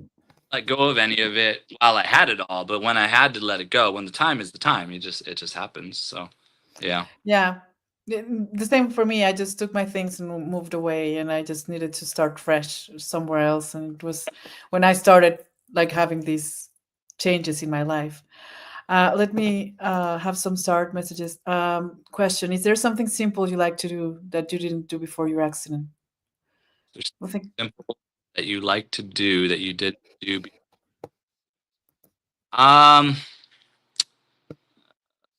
let go of any of it while I had it all. But when I had to let it go, when the time is the time, it just happens. So yeah. yeah, the same for me. I just took my things and moved away, and I just needed to start fresh somewhere else. And it was when I started like having these changes in my life. Let me have some start messages. Question: is there something simple you like to do that you didn't do before your accident? There's I think simple that you like to do that you didn't do. Um,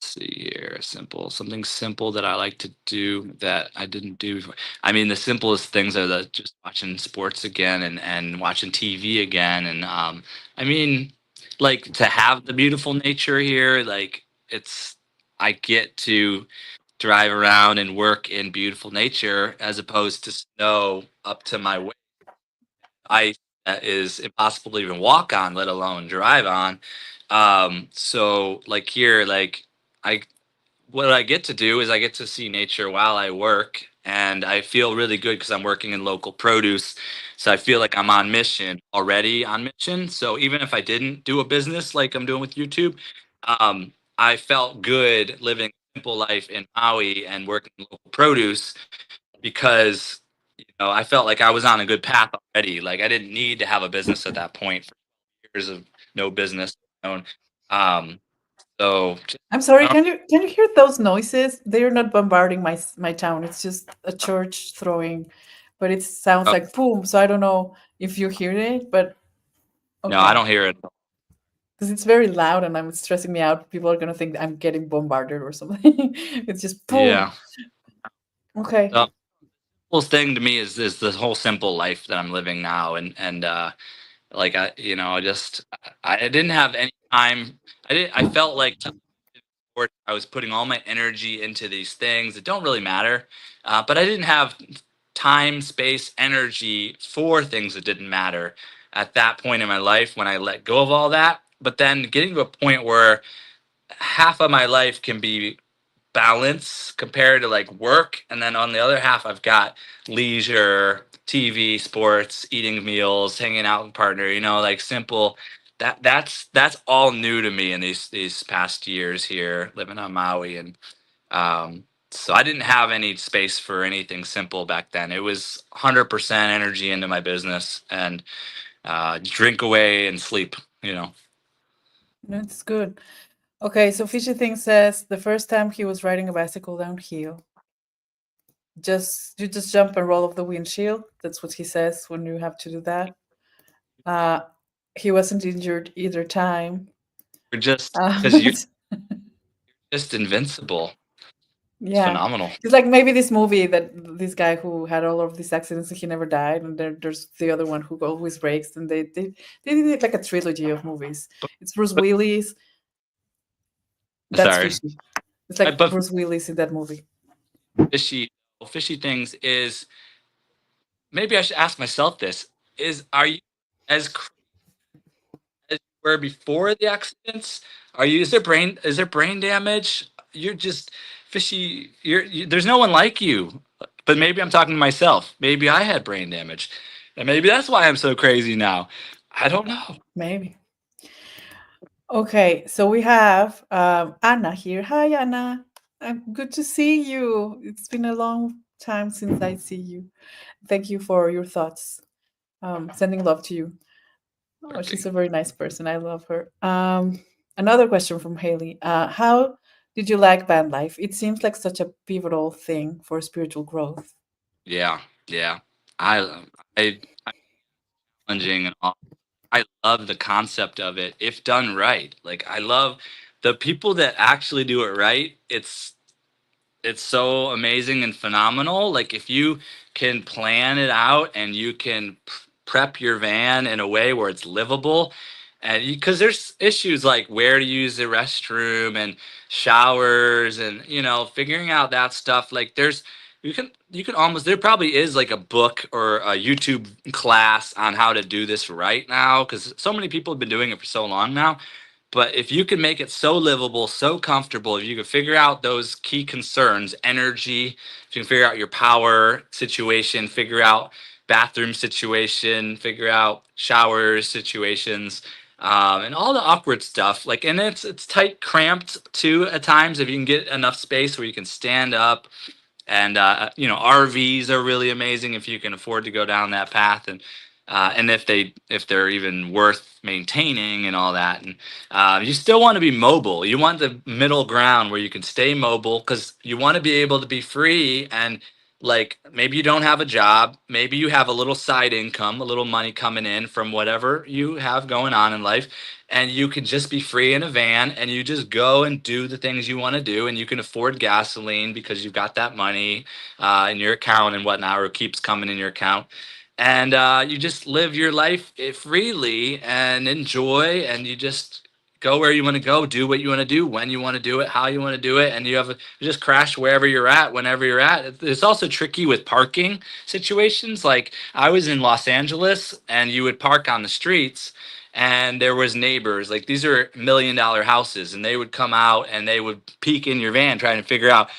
let's see here. Something simple that I like to do that I didn't do before. I mean, the simplest things are just watching sports again and watching TV again. And I mean, like to have the beautiful nature here, like it's, I get to drive around and work in beautiful nature as opposed to snow up to my ice that is impossible to even walk on, let alone drive on. So like here, like I what I get to do is I get to see nature while I work, and I feel really good because I'm working in local produce. So I feel like I'm on mission already on mission. So even if I didn't do a business like I'm doing with YouTube, I felt good living a simple life in Maui and working in local produce because I felt like I was on a good path already. Like I didn't need to have a business at that point for years of no business of my own. So just, I'm sorry. I don't Can you hear those noises? They are not bombarding my town. It's just a church throwing, but it sounds know. like boom. So I don't know if you hear it, but No, I okay, don't hear it. because it's very loud and I'm stressing me out. People are gonna think I'm getting bombarded or something. It's just boom. Yeah. Okay. The whole thing to me is the whole simple life that I'm living now, and like I just I didn't have any time. I felt like I was putting all my energy into these things that don't really matter, but I didn't have time, space, energy for things that didn't matter at that point in my life when I let go of all that. But then getting to a point where half of my life can be balance compared to like work, and then on the other half I've got leisure, TV, sports, eating meals, hanging out with partner, like simple. That's all new to me in these past years here living on Maui. And so I didn't have any space for anything simple back then. It was 100% energy into my business and drink away and sleep, you know. That's good. Okay, so Fishy Thing says the first time he was riding a bicycle downhill, you just jump and roll off the windshield. That's what he says when you have to do that. Uh, he wasn't injured either time. You're just because you're But just invincible. It's yeah, phenomenal. it's like maybe this movie that this guy who had all of these accidents and he never died, and there's the other one who always breaks, and they did like a trilogy of movies. It's Bruce But Willis. That's sorry. Fishy. It's like But Bruce Willis in that movie. fishy fishy things is, maybe I should ask myself this, is are you as as you were before the accidents? Are you is there brain damage? You're just fishy. There's no one like you. But maybe I'm talking to myself. Maybe I had brain damage. And maybe that's why I'm so crazy now. I don't know. Maybe. Okay, so we have Anna here. Hi, Anna. Good to see you. It's been a long time since I see you. Thank you for your thoughts. Sending love to you. Oh, she's Working. a very nice person. I love her. Another question from Haley. How did you like band life? It seems like such a pivotal thing for spiritual growth. Yeah, yeah. I challenging and all. I love the concept of it if done right. Like I love the people that actually do it right. It's so amazing and phenomenal. Like if you can plan it out and you can prep your van in a way where it's livable, and because there's issues like where to use the restroom and showers and figuring out that stuff. Like you can almost, there probably is like a book or a YouTube class on how to do this right now because so many people have been doing it for so long now. But if you can make it so livable, so comfortable, if you can figure out those key concerns, energy, if you can figure out your power situation, figure out bathroom situation, figure out showers situations, and all the awkward stuff. Like, and it's tight, cramped too at times. If you can get enough space where you can stand up, and RVs are really amazing if you can afford to go down that path. And and if they're even worth maintaining and all that. And you still want to be mobile. You want the middle ground where you can stay mobile because you want to be able to be free. And like maybe you don't have a job, maybe you have a little side income, a little money coming in from whatever you have going on in life, and you can just be free in a van and you just go and do the things you want to do, and you can afford gasoline because you've got that money in your account and whatnot, or it keeps coming in your account. And you just live your life freely and enjoy, and you just go where you want to go, do what you want to do, when you want to do it, how you want to do it, and you just crash wherever you're at, whenever you're at. It's also tricky with parking situations. Like I was in Los Angeles, and you would park on the streets, and there was neighbors. Like these are $1 million houses, and they would come out and they would peek in your van trying to figure out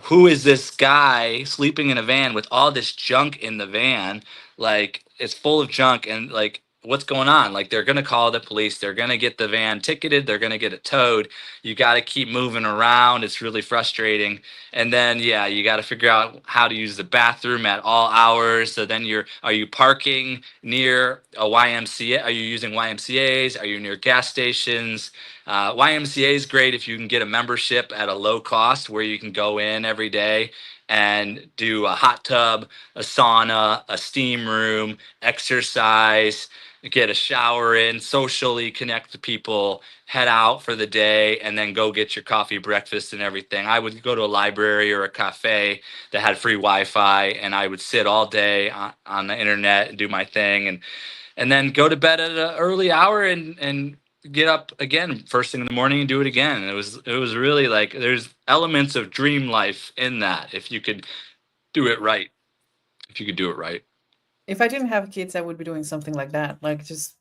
who is this guy sleeping in a van with all this junk in the van. Like it's full of junk, and like what's going on? Like they're gonna call the police, they're gonna get the van ticketed, they're gonna get it towed. You got to keep moving around. It's really frustrating. And then yeah, you got to figure out how to use the bathroom at all hours. So then are you parking near a YMCA? Are you using YMCA's? Are you near gas stations? YMCA is great if you can get a membership at a low cost where you can go in every day and do a hot tub, a sauna, a steam room, exercise, get a shower in, socially connect to people, head out for the day, and then go get your coffee, breakfast, and everything. I would go to a library or a cafe that had free Wi-Fi, and I would sit all day on the internet and do my thing, and then go to bed at an early hour and get up again first thing in the morning and do it again. And it was really like there's elements of dream life in that if you could do it right. If you could do it right. If I didn't have kids, I would be doing something like that, like just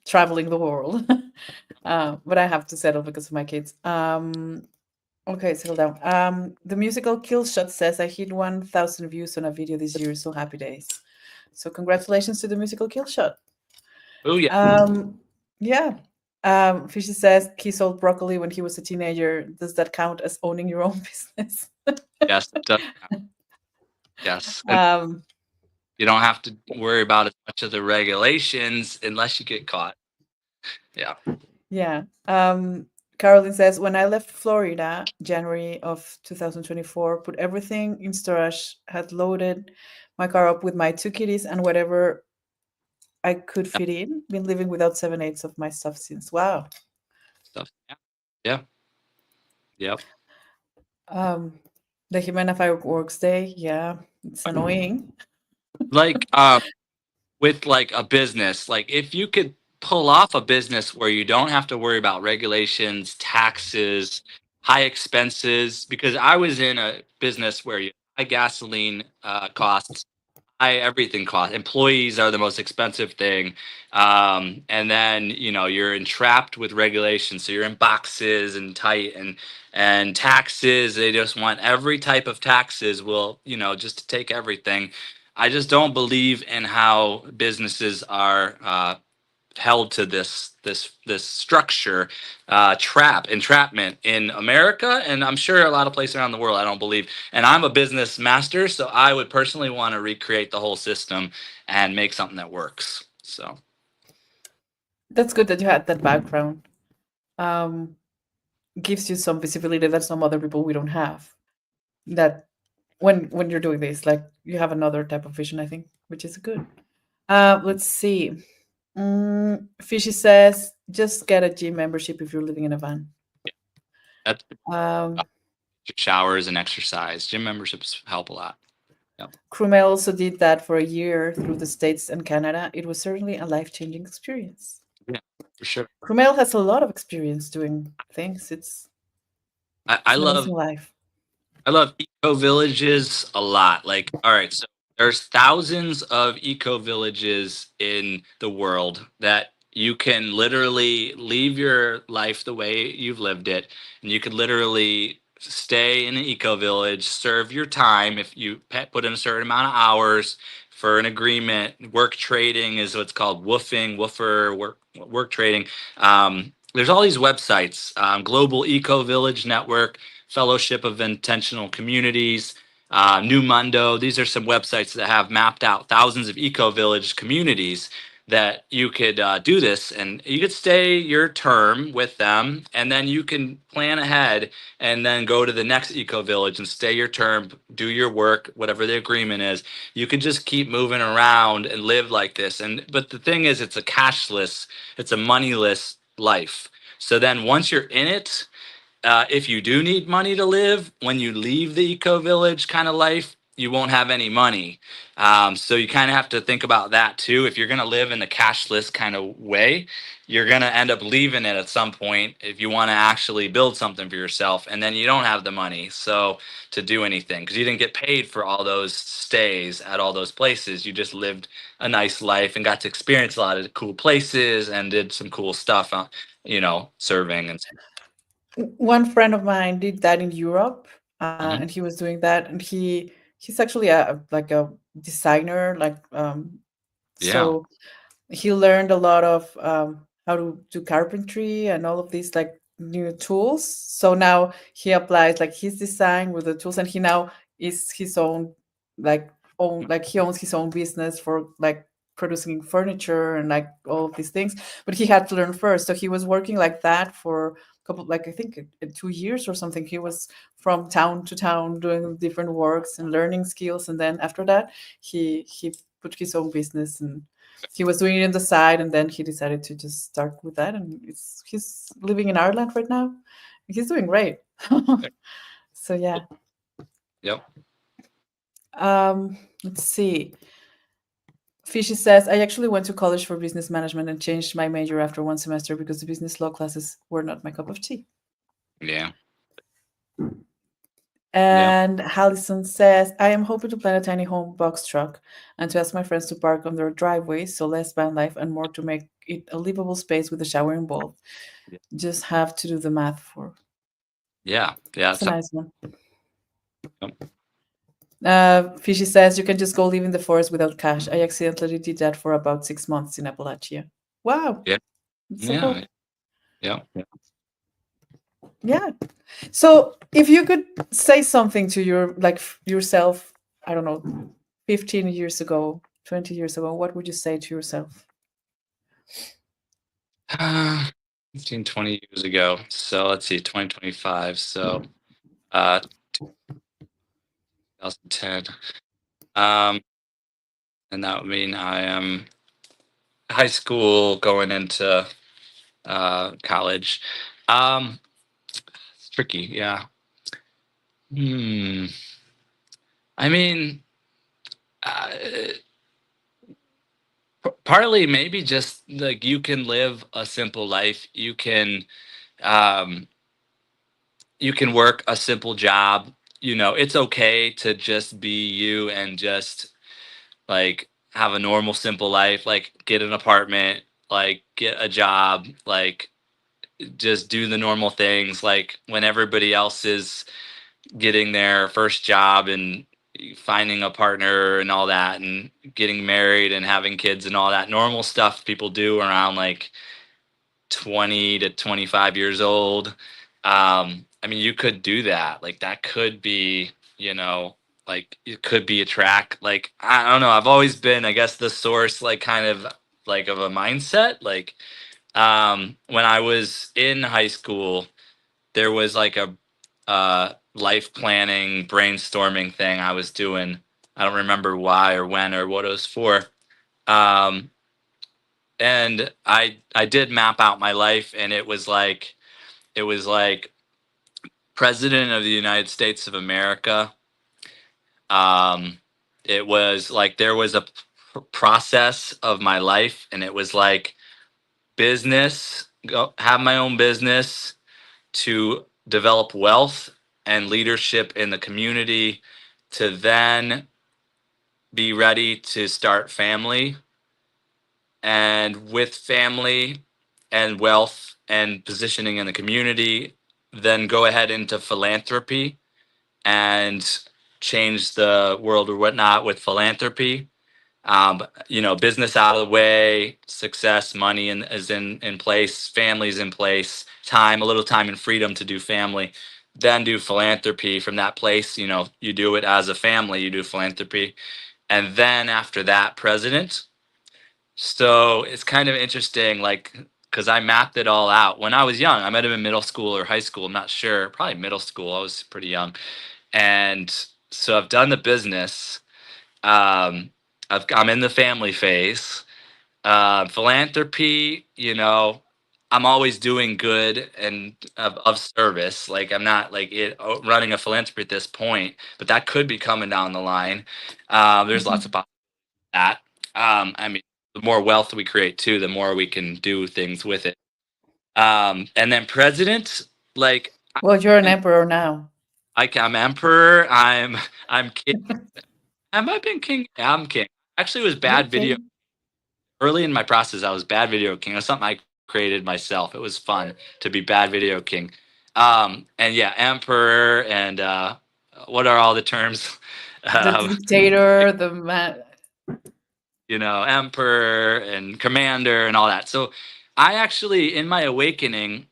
traveling the world. But I have to settle because of my kids. Okay, settle down. The musical Kill Shot says I hit 1,000 views on a video this year, so happy days. So congratulations to the musical Kill Shot. Oh yeah. Yeah. Fishy says he sold broccoli when he was a teenager. Does that count as owning your own business? Yes, it does. Yes. And um, you don't have to worry about as much of the regulations unless you get caught. Yeah. yeah. Caroline says, when I left Florida, January of 2024, put everything in storage, had loaded my car up with my two kitties and whatever I could fit in. Been living without 7/8 of my stuff since. Wow. Stuff. Yeah. Yeah. Yep. Um, the Jimena Fireworks Day, yeah, it's annoying. Like with like a business, like if you could pull off a business where you don't have to worry about regulations, taxes, high expenses, because I was in a business where you high gasoline costs, high everything costs. Employees are the most expensive thing, and then you're entrapped with regulations, so you're in boxes and tight and taxes. They just want every type of taxes. Will just to take everything. I just don't believe in how businesses are held to this structure, entrapment in America, and I'm sure a lot of places around the world. I don't believe, and I'm a business master, so I would personally want to recreate the whole system and make something that works. So That's good that you had that background. Um, gives you some visibility that some other people we don't have. That when you're doing this, like you have another type of vision, I think, which is good. Let's see. Fishy says, just get a gym membership if you're living in a van. yeah, that's Um, showers and exercise. Gym memberships help a lot. Yep. Crewmail also did that for a year through the States and Canada. It was certainly a life-changing experience. Yeah, for sure. Crewmail has a lot of experience doing things. I, It's I an love amazing life. I love eco villages a lot. Like, all right, so there's thousands of eco villages in the world that you can literally leave your life the way you've lived it, and you could literally stay in an eco village, serve your time if you put in a certain amount of hours for an agreement. Work trading is what's called woofer work trading. There's all these websites, Global Eco Village Network, Fellowship of Intentional Communities. New Mundo. These are some websites that have mapped out thousands of eco village communities that you could do this, and you could stay your term with them, and then you can plan ahead and then go to the next eco village and stay your term, do your work, whatever the agreement is. You can just keep moving around and live like this. And but the thing is, it's a cashless, it's a moneyless life. So then once you're in it, if you do need money to live, when you leave the eco village kind of life, you won't have any money. So you kind of have to think about that too. If you're going to live in the cashless kind of way, you're going to end up leaving it at some point if you want to actually build something for yourself, and then you don't have the money so to do anything because you didn't get paid for all those stays at all those places. You just lived a nice life and got to experience a lot of cool places and did some cool stuff, serving and. One friend of mine did that in Europe, and Mhm. he was doing that, and he's actually a like a designer, like Yeah. so he learned a lot of how to do carpentry and all of these like new tools. So now he applies like his design with the tools, and he now is his own like like he owns his own business for like producing furniture and like all of these things. But he had to learn first, so he was working like that for a couple, like I think 2 years or something. He was from town to town doing different works and learning skills, and then after that he put his own business, and he was doing it on the side, and then he decided to just start with that, and he's living in Ireland right now. He's doing great. So yeah. Yep. Let's see. Fishy says, I actually went to college for business management and changed my major after one semester because the business law classes were not my cup of tea. Yeah. Yep. And Hallison says, I am hoping to plan a tiny home box truck and to ask my friends to park on their driveways, so less van life and more to make it a livable space with a shower involved. Just have to do the math for. Yeah. Yeah. It's a So, nice one. yep. Fishy says, you can just go live in the forest without cash. I accidentally did that for about 6 months in Appalachia. Wow, Yeah. it's so Yeah. cool. Yeah. Yeah. So if you could say something to yourself, I don't know, 15 years ago, 20 years ago, what would you say to yourself? Uh, 15, 20 years ago. So let's see, 2025. So, uh, 2010. Um, and that would mean I am high school going into college. It's tricky. Yeah. Hmm. I mean, uh, partly maybe just like you can live a simple life. Um, you can work a simple job. It's okay to just be you and just like have a normal simple life, like get an apartment, like get a job, like just do the normal things, like when everybody else is getting their first job and finding a partner and all that and getting married and having kids and all that normal stuff people do around like 20 to 25 years old. I mean, you could do that. Like that could be, like it could be a track. Like I don't know. I've always been, I guess, the source, like kind of like of a mindset. Like when I was in high school, there was like a life planning brainstorming thing I was doing. I don't remember why or when or what it was for. Um, and I did map out my life, and it was like president of the United States of America. um it was like there was a process of my life, and it was like business, go have my own business, to develop wealth and leadership in the community, to then be ready to start family, and with family and wealth and positioning in the community, then go ahead into philanthropy and change the world or whatnot with philanthropy. Business out of the way, success, money is in place, families in place, time, a little time and freedom to do family. then do philanthropy from that place. You know, you do it as a family, you do philanthropy. And then after that, president. So it's kind of interesting, like, because I mapped it all out when I was young. I might have been middle school or high school. I'm not sure. Probably middle school. I was pretty young. And so I've done the business. I'm in the family phase. Philanthropy, you know, I'm always doing good and of service. Like I'm not like running a philanthropy at this point, but that could be coming down the line. There's lots of Mhm. that. I mean, the more wealth we create too, the more we can do things with it. And then president, like Well, you're an I'm, emperor now. I'm emperor. I'm king. Have I been king? Yeah, I'm king. Actually, it was You're bad video. king. Early in my process, I was bad video king. It was something I created myself. It was fun to be bad video king. And yeah, emperor and what are all the terms? The Um, dictator, the man. you know, emperor and commander and all that. So I actually, in my awakening,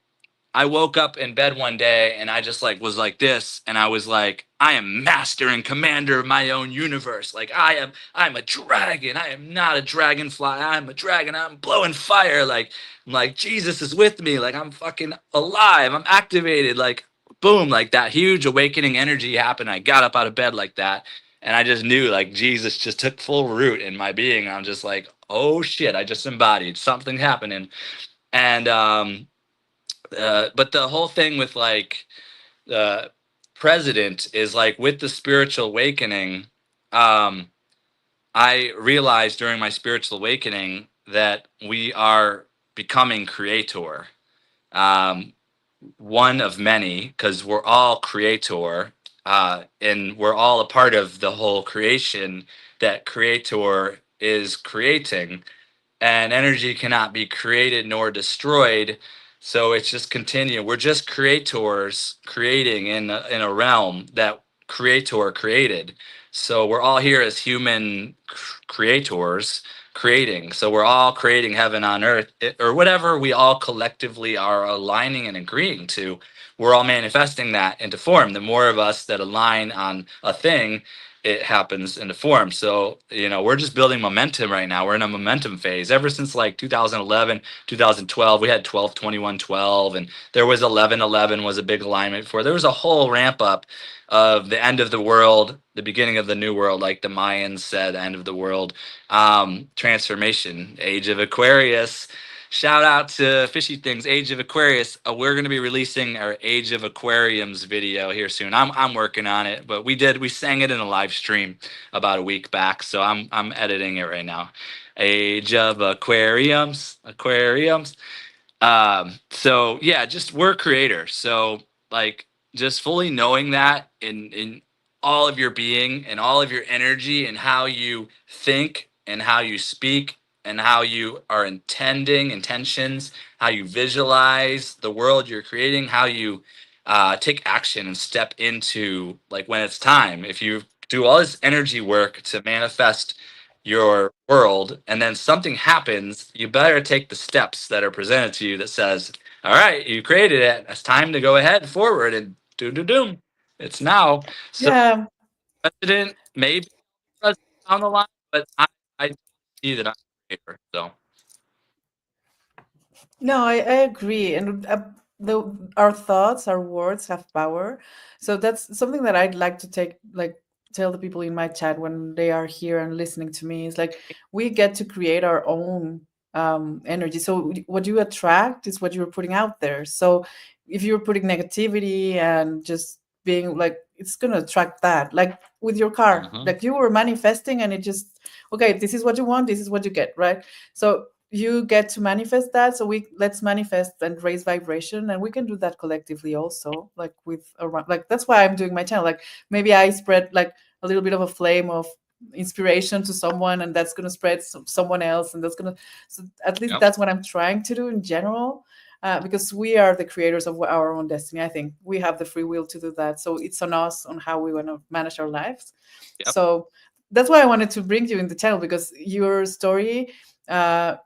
I woke up in bed one day and I just like was like this and I was like, I am master and commander of my own universe. Like I'm a dragon. I am not a dragonfly. I'm a dragon. I'm blowing fire. Like I'm like Jesus is with me. Like I'm fucking alive. I'm activated. Like boom, like that huge awakening energy happened. I got up out of bed like that and I just knew like Jesus just took full root in my being. I'm just like, oh shit, I just embodied something happening. And but the whole thing with like uh, president is like with the spiritual awakening. Um, I realized during my spiritual awakening that we are becoming creator. Um, one of many, because we're all creator, and we're all a part of the whole creation that creator is creating, and energy cannot be created nor destroyed. So it's just continue. We're just creators creating in a realm that creator created. So we're all here as human creators creating. So we're all creating heaven on earth or whatever we all collectively are aligning and agreeing to. We're all manifesting that into form. The more of us that align on a thing, it happens into form. So, you know, we're just building momentum right now. We're in a momentum phase. Ever since like 2011, 2012, we had 12, 21, 12, and there was 11, 11 was a big alignment for. There was a whole ramp up of the end of the world, the beginning of the new world, like the Mayans said, end of the world, transformation, age of Aquarius. Shout out to Fishy Things, Age of Aquarius. We're going to be releasing our Age of Aquariums video here soon. I'm working on it, but we sang it in a live stream about a week back, so I'm editing it right now. Age of Aquariums, Aquariums. So yeah, just we're creators. So like just fully knowing that in all of your being and all of your energy and how you think and how you speak and how you are intending intentions, how you visualize the world you're creating, how you take action and step into like when it's time. If you do all this energy work to manifest your world and then something happens, you better take the steps that are presented to you that says, all right, you created it. It's time to go ahead forward and doom. It's now. So Yeah. president, maybe president down the line, but I don't see that I'm a creator. So No, I agree. And our thoughts, our words have power. So that's something that I'd like to take, like, tell the people in my chat when they are here and listening to me is like, we get to create our own energy. So what you attract is what you're putting out there. So if you're putting negativity and just being like, it's going to attract that. Like with your car, uh-huh. like you were manifesting and it just, okay, this is what you want, this is what you get, right? So you get to manifest that, so we let's manifest and raise vibration, and we can do that collectively also, like with around, like that's why I'm doing my channel. Like maybe I spread like a little bit of a flame of inspiration to someone, and that's going to spread someone else, and that's going to, so at least Yep. that's what I'm trying to do in general. Because we are the creators of our own destiny. I think we have the free will to do that, so it's on us on how we want to manage our lives. Yep. So that's why I wanted to bring you in the channel, because your story uh,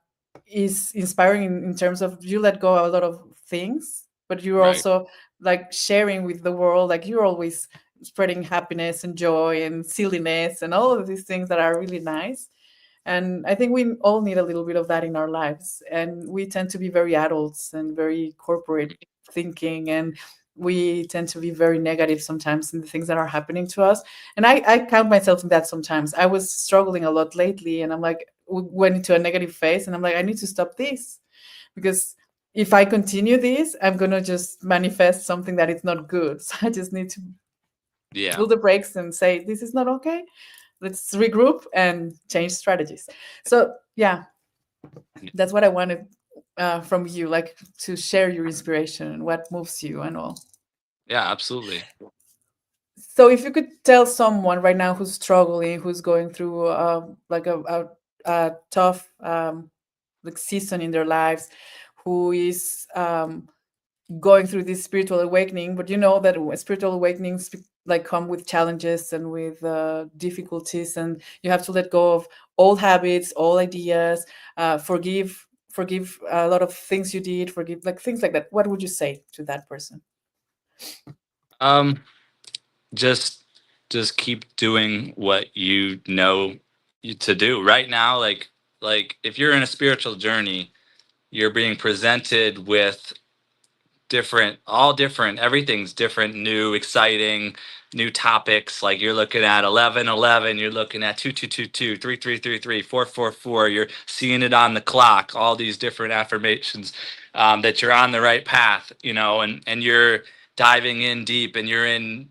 is inspiring in terms of you let go a lot of things, but you're Right. also like sharing with the world, like you're always spreading happiness and joy and silliness and all of these things that are really nice. And I think we all need a little bit of that in our lives. And we tend to be very adults and very corporate thinking. And we tend to be very negative sometimes in the things that are happening to us. And I count myself in that sometimes. I was struggling a lot lately, and I'm like, went into a negative phase. And I'm like, I need to stop this, because if I continue this, I'm going to just manifest something that is not good. So I just need to Yeah. pull the brakes and say, this is not okay. Let's regroup and change strategies. So yeah, that's what I wanted from you, like to share your inspiration and what moves you and all. Yeah, absolutely. So if you could tell someone right now who's struggling, who's going through like a tough like season in their lives, who is going through this spiritual awakening, but you know that spiritual awakenings like come with challenges and with difficulties, and you have to let go of old habits, old ideas, forgive a lot of things you did, forgive like things like that. What would you say to that person? Um, just just keep doing what you know to do right now. Like if you're in a spiritual journey, you're being presented with different, all different, everything's different, new, exciting, new topics. Like you're looking at 1111, you're looking at 2222, 3333, 444. You're seeing it on the clock, all these different affirmations, that you're on the right path, and you're diving in deep, and you're in,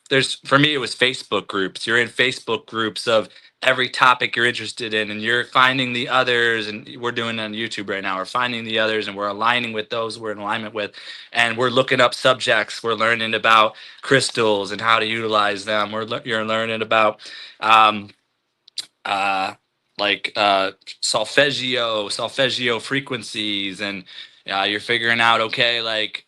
there's, for me, it was Facebook groups. You're in Facebook groups of every topic you're interested in, and you're finding the others, and we're doing it on YouTube right now. We're finding the others, and we're aligning with those we're in alignment with, and we're looking up subjects. We're learning about crystals and how to utilize them. You're learning about um, uh, like solfeggio frequencies, and you're figuring out, okay, like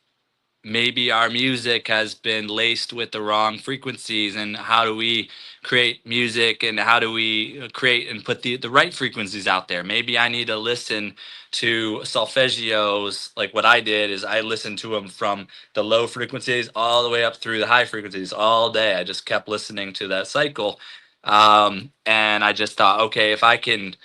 maybe our music has been laced with the wrong frequencies, and how do we create music, and how do we create and put the right frequencies out there. Maybe I need to listen to solfeggios. Like what I did is I listened to them from the low frequencies all the way up through the high frequencies all day. I just kept listening to that cycle, and I just thought, okay, if I can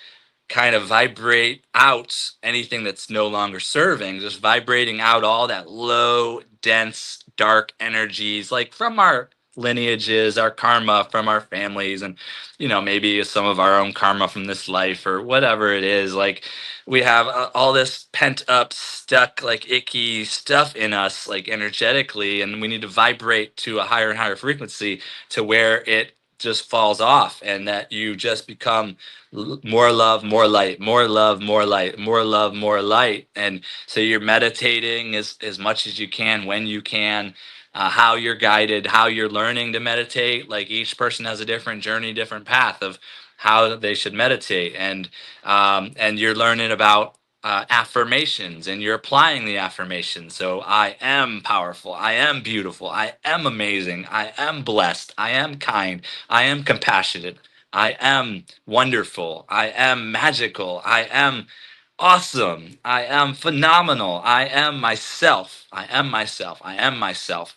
kind of vibrate out anything that's no longer serving, just vibrating out all that low, dense, dark energies, like from our lineages, our karma from our families, and maybe some of our own karma from this life or whatever it is. Like we have all this pent up, stuck, like icky stuff in us, like energetically, and we need to vibrate to a higher and higher frequency to where it just falls off, and that you just become more love, more light, more love, more light, more love, more light. And so you're meditating as much as you can, when you can, how you're guided, how you're learning to meditate. Like each person has a different journey, different path of how they should meditate. And you're learning about affirmations, and you're applying the affirmations. So I am powerful, I am beautiful, I am amazing, I am blessed, I am kind, I am compassionate, I am wonderful, I am magical, I am awesome, I am phenomenal, I am myself, I am myself, I am myself.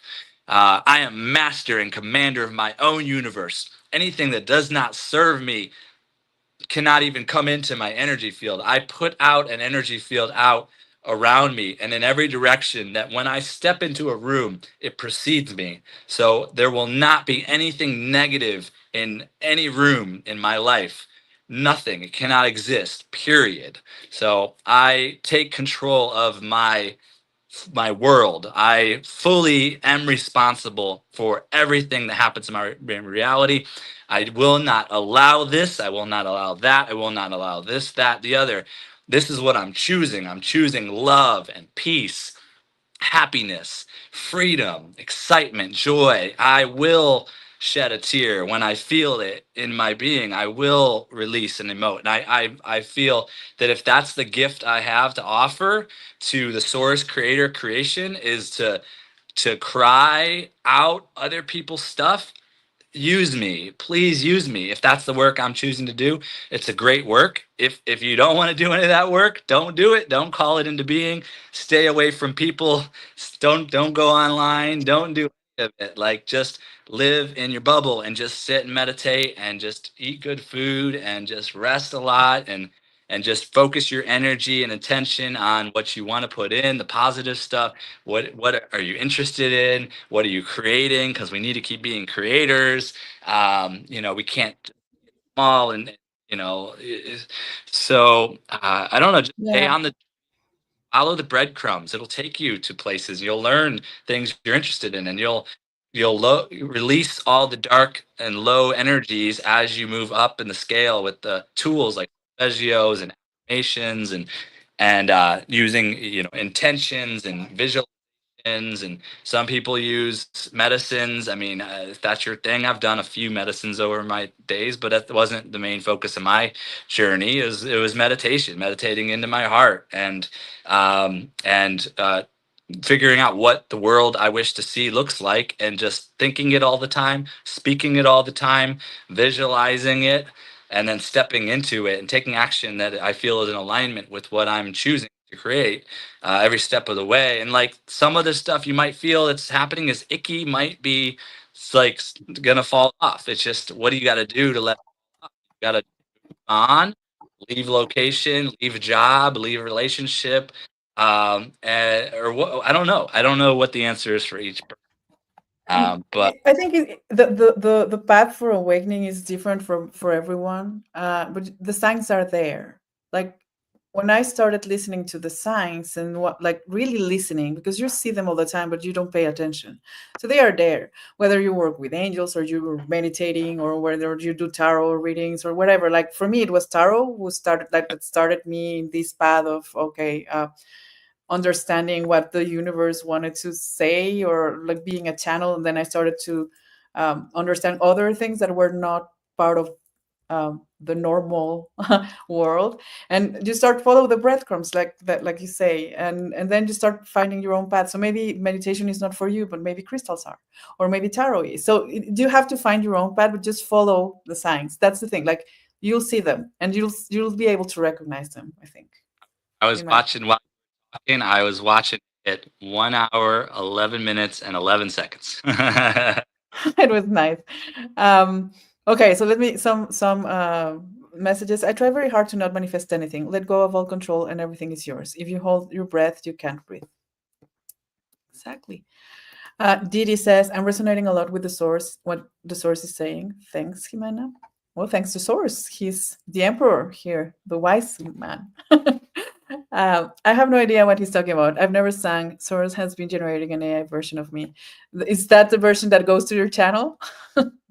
I am master and commander of my own universe. Anything that does not serve me cannot even come into my energy field. I put out an energy field out around me and in every direction, that when I step into a room, it precedes me. So there will not be anything negative in any room in my life. Nothing. It cannot exist, period. So I take control of my world. I fully am responsible for everything that happens in my reality. I will not allow this. I will not allow that. I will not allow this, that, the other. This is what I'm choosing. I'm choosing love and peace, happiness, freedom, excitement, joy. I will shed a tear when I feel it in my being. I will release and emote. And I feel that if that's the gift I have to offer to the source creator creation, is to cry out other people's stuff, use me, please use me. If that's the work I'm choosing to do, it's a great work. If you don't want to do any of that work, don't do it. Don't call it into being. Stay away from people. Don't go online. Don't do any of it. Like, just live in your bubble and just sit and meditate and just eat good food and just rest a lot, and just focus your energy and attention on what you want to put in, the positive stuff. What are you interested in? What are you creating? Because we need to keep being creators. We can't small, and so I don't know. Just stay Yeah. on the follow the breadcrumbs. It'll take you to places. You'll learn things you're interested in, and you'll release all the dark and low energies as you move up in the scale with the tools like arpeggios and affirmations, and using intentions and visual. And some people use medicines. I mean, if that's your thing, I've done a few medicines over my days, but that wasn't the main focus of my journey. It was meditation, meditating into my heart, and figuring out what the world I wish to see looks like, and just thinking it all the time, speaking it all the time, visualizing it, and then stepping into it and taking action that I feel is in alignment with what I'm choosing to create every step of the way. And like, some of the stuff you might feel that's happening is icky, might be gonna fall off. It's just, what do you got to do to let it off? You got to on, leave location, leave a job, leave a relationship, or what? I don't know what the answer is for each person. But I think the path for awakening is different for everyone, but the signs are there. Like when I started listening to the signs and what, like really listening, because you see them all the time, but you don't pay attention. So they are there, whether you work with angels or you're meditating or whether you do tarot readings or whatever. Like for me, it was tarot who started, like that started me in this path of, okay, understanding what the universe wanted to say, or like being a channel. And then I started to understand other things that were not part of the normal world, and you start follow the breadcrumbs like that, like you say, and then you start finding your own path. So maybe meditation is not for you, but maybe crystals are, or maybe tarot is. So you have to find your own path, but just follow the signs. That's the thing. Like you'll see them and you'll be able to recognize them, I think, I was in my watching while talking. I was watching it 1 hour, 11 minutes, and 11 seconds. it was nice. Um, okay, so let me some messages. I try very hard to not manifest anything. Let go of all control, and everything is yours. If you hold your breath, you can't breathe. Exactly. Didi says, I'm resonating a lot with the source, what the source is saying. Thanks, Jimena. Well, thanks to source. He's the emperor here, the wise man. I have no idea what he's talking about. I've never sang. Source has been generating an AI version of me. Is that the version that goes to your channel?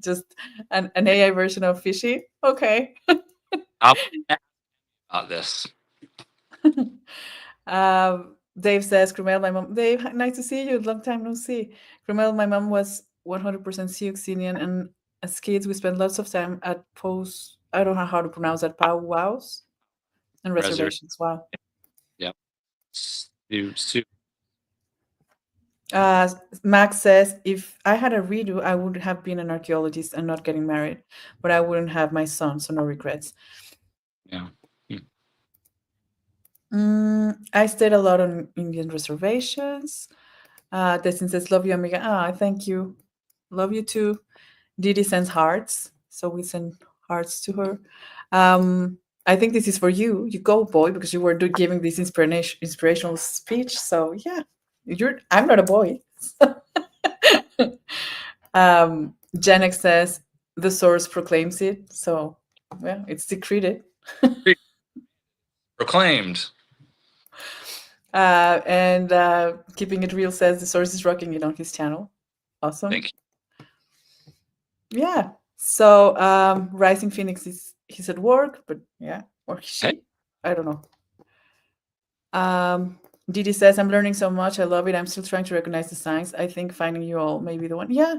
Just an AI version of Fishy? Okay. I'll ask about this. Dave says, Krumel, my mom. Dave, nice to see you. Long time no see. Krumel, my mom was 100% Sioux, and as kids, we spent lots of time at post. I don't know how to pronounce that. Powwows and Reservation. reservations. Wow. Yep. Su- Uh, Max says, if I had a redo, I would have been an archaeologist and not getting married, but I wouldn't have my son, so no regrets. yeah. Hmm. I stayed a lot on Indian reservations. Destin says, love you, amiga. Ah, thank you. Love you too. Didi sends hearts, so we send hearts to her. I think this is for you. You go, boy, because you were giving this inspirational speech. So yeah, I'm not a boy. Gen X says the source proclaims it. So well, it's decreed. Proclaimed. And Keeping It Real says the source is rocking it on his channel. Awesome. Thank you. Yeah. So Rising Phoenix is he's at work, but yeah, or Hey, she. I don't know. Didi says, I'm learning so much. I love it. I'm still trying to recognize the signs. I think finding you all may be the one. Yeah.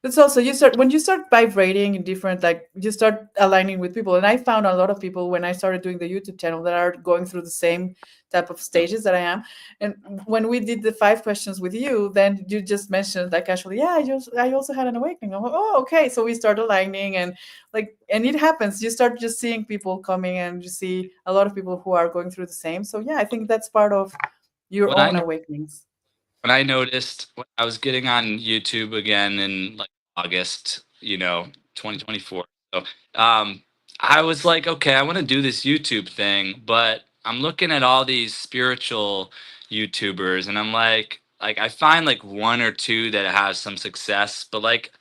That's also, you start when you start vibrating in different, like you start aligning with people. And I found a lot of people when I started doing the YouTube channel that are going through the same type of stages that I am. And when we did the 5 questions with you, then you just mentioned like casually, yeah, I also had an awakening. I'm like, oh, okay. So we start aligning, and like, and it happens. You start just seeing people coming, and you see a lot of people who are going through the same. So yeah, I think that's part of your What I own know awakenings. when I noticed when I was getting on YouTube again in like August, 2024. So, um, I was like, okay, I want to do this YouTube thing, but I'm looking at all these spiritual YouTubers, and I'm like I find like one or two that have some success, but like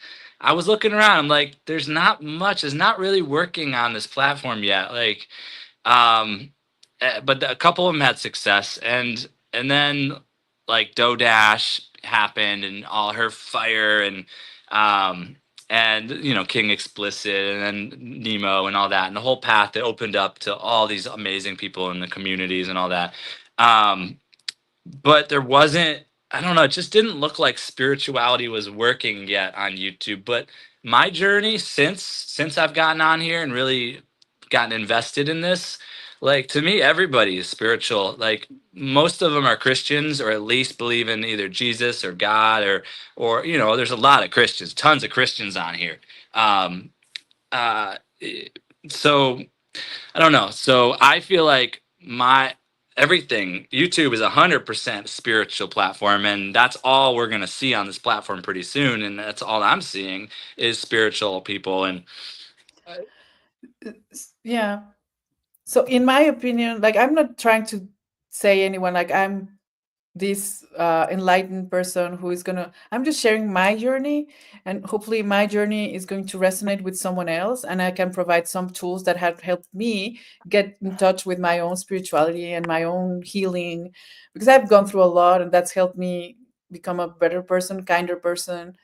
I was looking around, I'm like, there's not much, it's not really working on this platform yet. Um, but a couple of them had success, and then like Dodash happened, and all her fire, um, and King Explicit, and then Nemo, and all that, and the whole path that opened up to all these amazing people in the communities and all that. Um, but there wasn't, I don't know, it just didn't look like spirituality was working yet on YouTube. But my journey since I've gotten on here and really gotten invested in this, like, to me everybody is spiritual. Like, most of them are Christians, or at least believe in either Jesus or God, or there's a lot of Christians, tons of Christians on here. um uh so I don't know. So I feel like my everything YouTube is 100% spiritual platform, and that's all we're gonna see on this platform pretty soon. And that's all I'm seeing is spiritual people. And Yeah. So in my opinion, like, I'm not trying to say anyone like I'm this enlightened person who is gonna, I'm just sharing my journey, and hopefully my journey is going to resonate with someone else, and I can provide some tools that have helped me get in touch with my own spirituality and my own healing, because I've gone through a lot, and that's helped me become a better person, kinder person.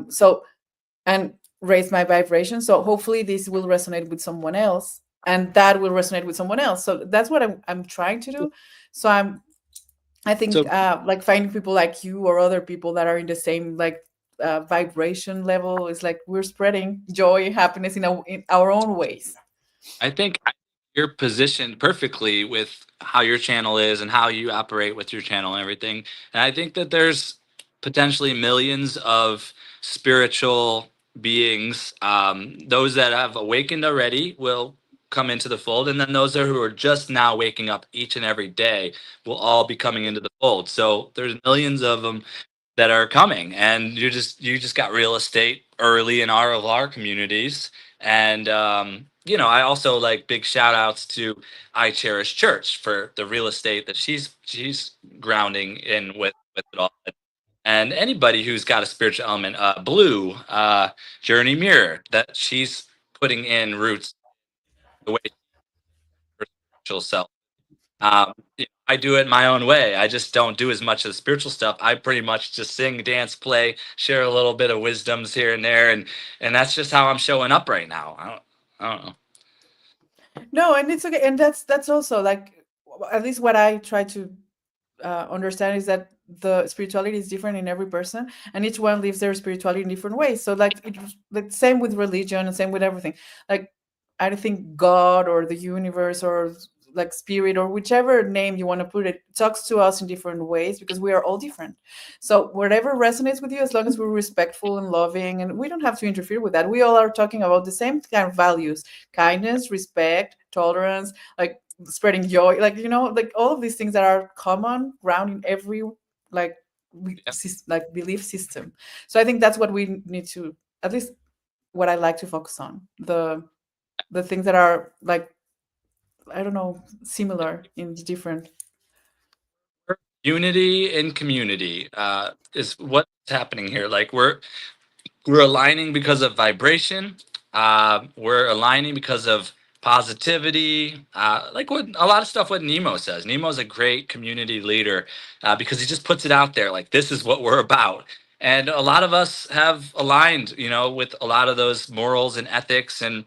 So, and raise my vibration. So hopefully this will resonate with someone else, and that will resonate with someone else. So that's what I'm trying to do. So I think so like finding people like you or other people that are in the same like vibration level is like we're spreading joy, happiness in our own ways. I think you're positioned perfectly with how your channel is and how you operate with your channel and everything. And I think that there's potentially millions of spiritual beings. Those that have awakened already will come into the fold, and then those who are just now waking up each and every day will all be coming into the fold. So there's millions of them that are coming, and you just got real estate early in our of our communities. And I also like big shout outs to I Cherish Church for the real estate that she's grounding in with it all. And anybody who's got a spiritual element, Blue, Journey Mirror, that she's putting in roots the way her spiritual self. I do it my own way. I just don't do as much of the spiritual stuff. I pretty much just sing, dance, play, share a little bit of wisdoms here and there, and that's just how I'm showing up right now. I don't know. No, and it's okay, and that's also like at least what I try to understand is that the spirituality is different in every person, and each one lives their spirituality in different ways. So like like same with religion and same with everything. Like I don't think God or the universe or like spirit or whichever name you want to put it talks to us in different ways because we are all different. So whatever resonates with you, as long as we're respectful and loving, and we don't have to interfere with that. We all are talking about the same kind of values: kindness, respect, tolerance, like spreading joy, like like all of these things that are common ground in every like Yeah. like belief system. So I think that's what we need to, at least what I like to focus on, the things that are like, I don't know, similar in the different. Unity and community is what's happening here. Like we're aligning because of vibration. We're aligning because of positivity. Like what a lot of stuff what Nemo says. Nemo's a great community leader because he just puts it out there. Like, this is what we're about. And a lot of us have aligned, with a lot of those morals and ethics. And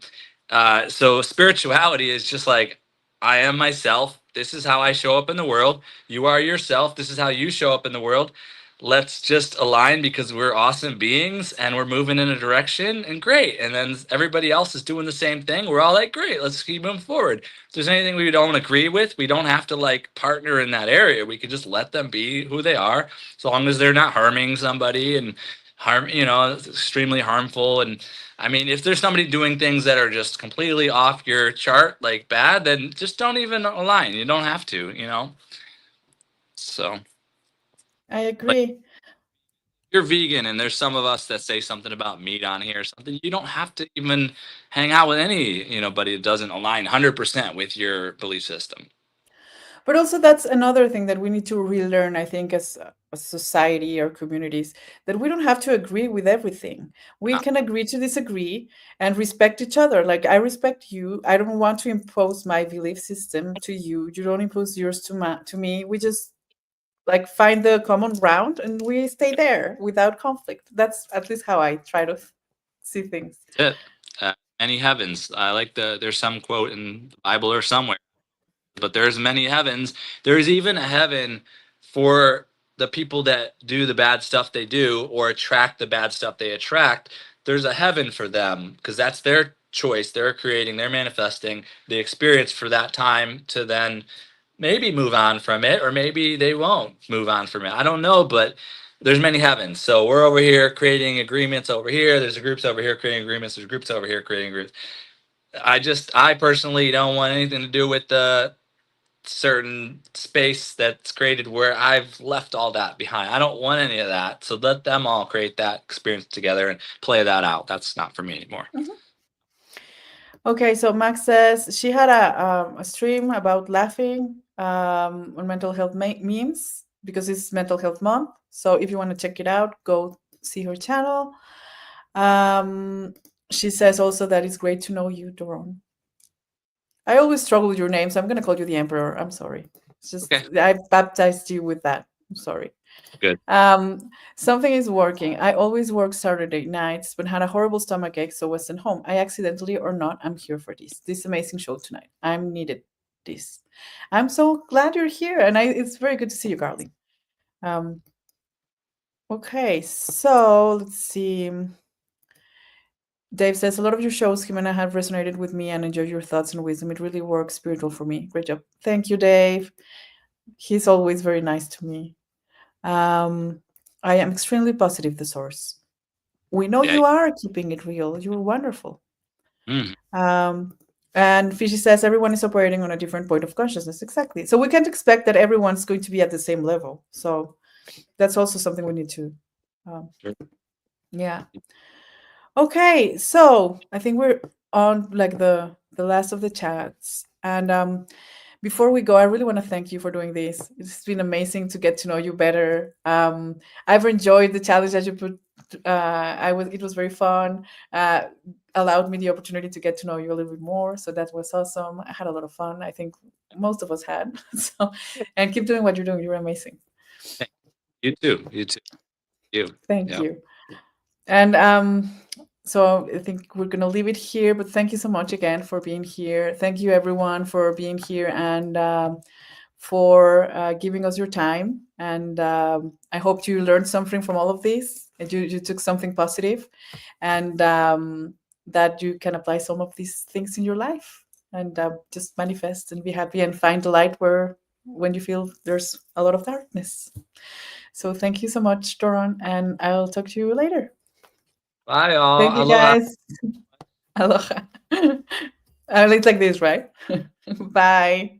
so spirituality is just like, I am myself. This is how I show up in the world. You are yourself. This is how you show up in the world. let's just align because we're awesome beings and we're moving in a direction and great. And then everybody else is doing the same thing. We're all like, great, let's keep moving forward. If there's anything we don't agree with, we don't have to like partner in that area. We could just let them be who they are, as long as they're not harming somebody and it's extremely harmful. And I mean, if there's somebody doing things that are just completely off your chart, like bad, then just don't even align. You don't have to. So, I but agree. you're vegan and there's some of us that say something about meat on here or something, you don't have to even hang out with buddy that doesn't align 100% with your belief system. But also, that's another thing that we need to relearn, I think, as a society or communities, that we don't have to agree with everything. We Uh, can agree to disagree and respect each other. Like, I respect you. I don't want to impose my belief system to you. You don't impose yours to me. We just like find the common ground and we stay there without conflict. That's at least how I try to see things. that's it. Many heavens. I like there's some quote in the Bible or somewhere, but there's many heavens. There's even a heaven for the people that do the bad stuff they do or attract the bad stuff they attract. There's a heaven for them because that's their choice. They're creating, they're manifesting the experience for that time to then maybe move on from it, or maybe they won't move on from it. I don't know, but there's many heavens. So we're over here creating agreements over here. There's groups over here creating agreements. There's groups over here creating groups. I personally don't want anything to do with the certain space that's created where I've left all that behind. I don't want any of that. So let them all create that experience together and play that out. That's not for me anymore. Mhm. Okay, so Max says she had a stream about laughing on mental health memes because it's Mental Health Month. So if you want to check it out, go see her channel. Um, she says also that it's great to know you, Doron. I always struggle with your name, so I'm going to call you the Emperor. I'm sorry. It's just Okay, I baptized you with that. I'm sorry. good. Something is working. I always work Saturday nights, but had a horrible stomach ache, so wasn't home. I accidentally or not, I'm here for this amazing show tonight. I'm needed this. I'm so glad you're here, and it's very good to see you, Carly. Um, okay, so let's see. Dave says a lot of your shows, Jimena, have resonated with me and enjoy your thoughts and wisdom. It really works spiritual for me. Great job. Thank you, Dave. He's always very nice to me. Um, I am extremely positive, the source. We know Yeah. you are keeping it real. You're wonderful. Mm, Um, and Fishy says everyone is operating on a different point of consciousness. Exactly. So we can't expect that everyone's going to be at the same level. So that's also something we need to, um, sure. yeah. Okay, so I think we're on like the last of the chats, and before we go, I really want to thank you for doing this. It's been amazing to get to know you better. I've enjoyed the challenge that you put. It was very fun. Uh, Allowed me the opportunity to get to know you a little bit more, so that was awesome. I had a lot of fun. I think most of us had. So, and keep doing what you're doing. You're amazing. Thank you too. You too. You. Thank Yeah. you. And so I think we're going to leave it here. But thank you so much again for being here. Thank you, everyone, for being here and for giving us your time. And I hope you learned something from all of this and you took something positive and that you can apply some of these things in your life and just manifest and be happy and find the light where when you feel there's a lot of darkness. So thank you so much, Doron, and I'll talk to you later. Bye, all. Thank you, Aloha. guys. Aloha. It's like this, right? Bye.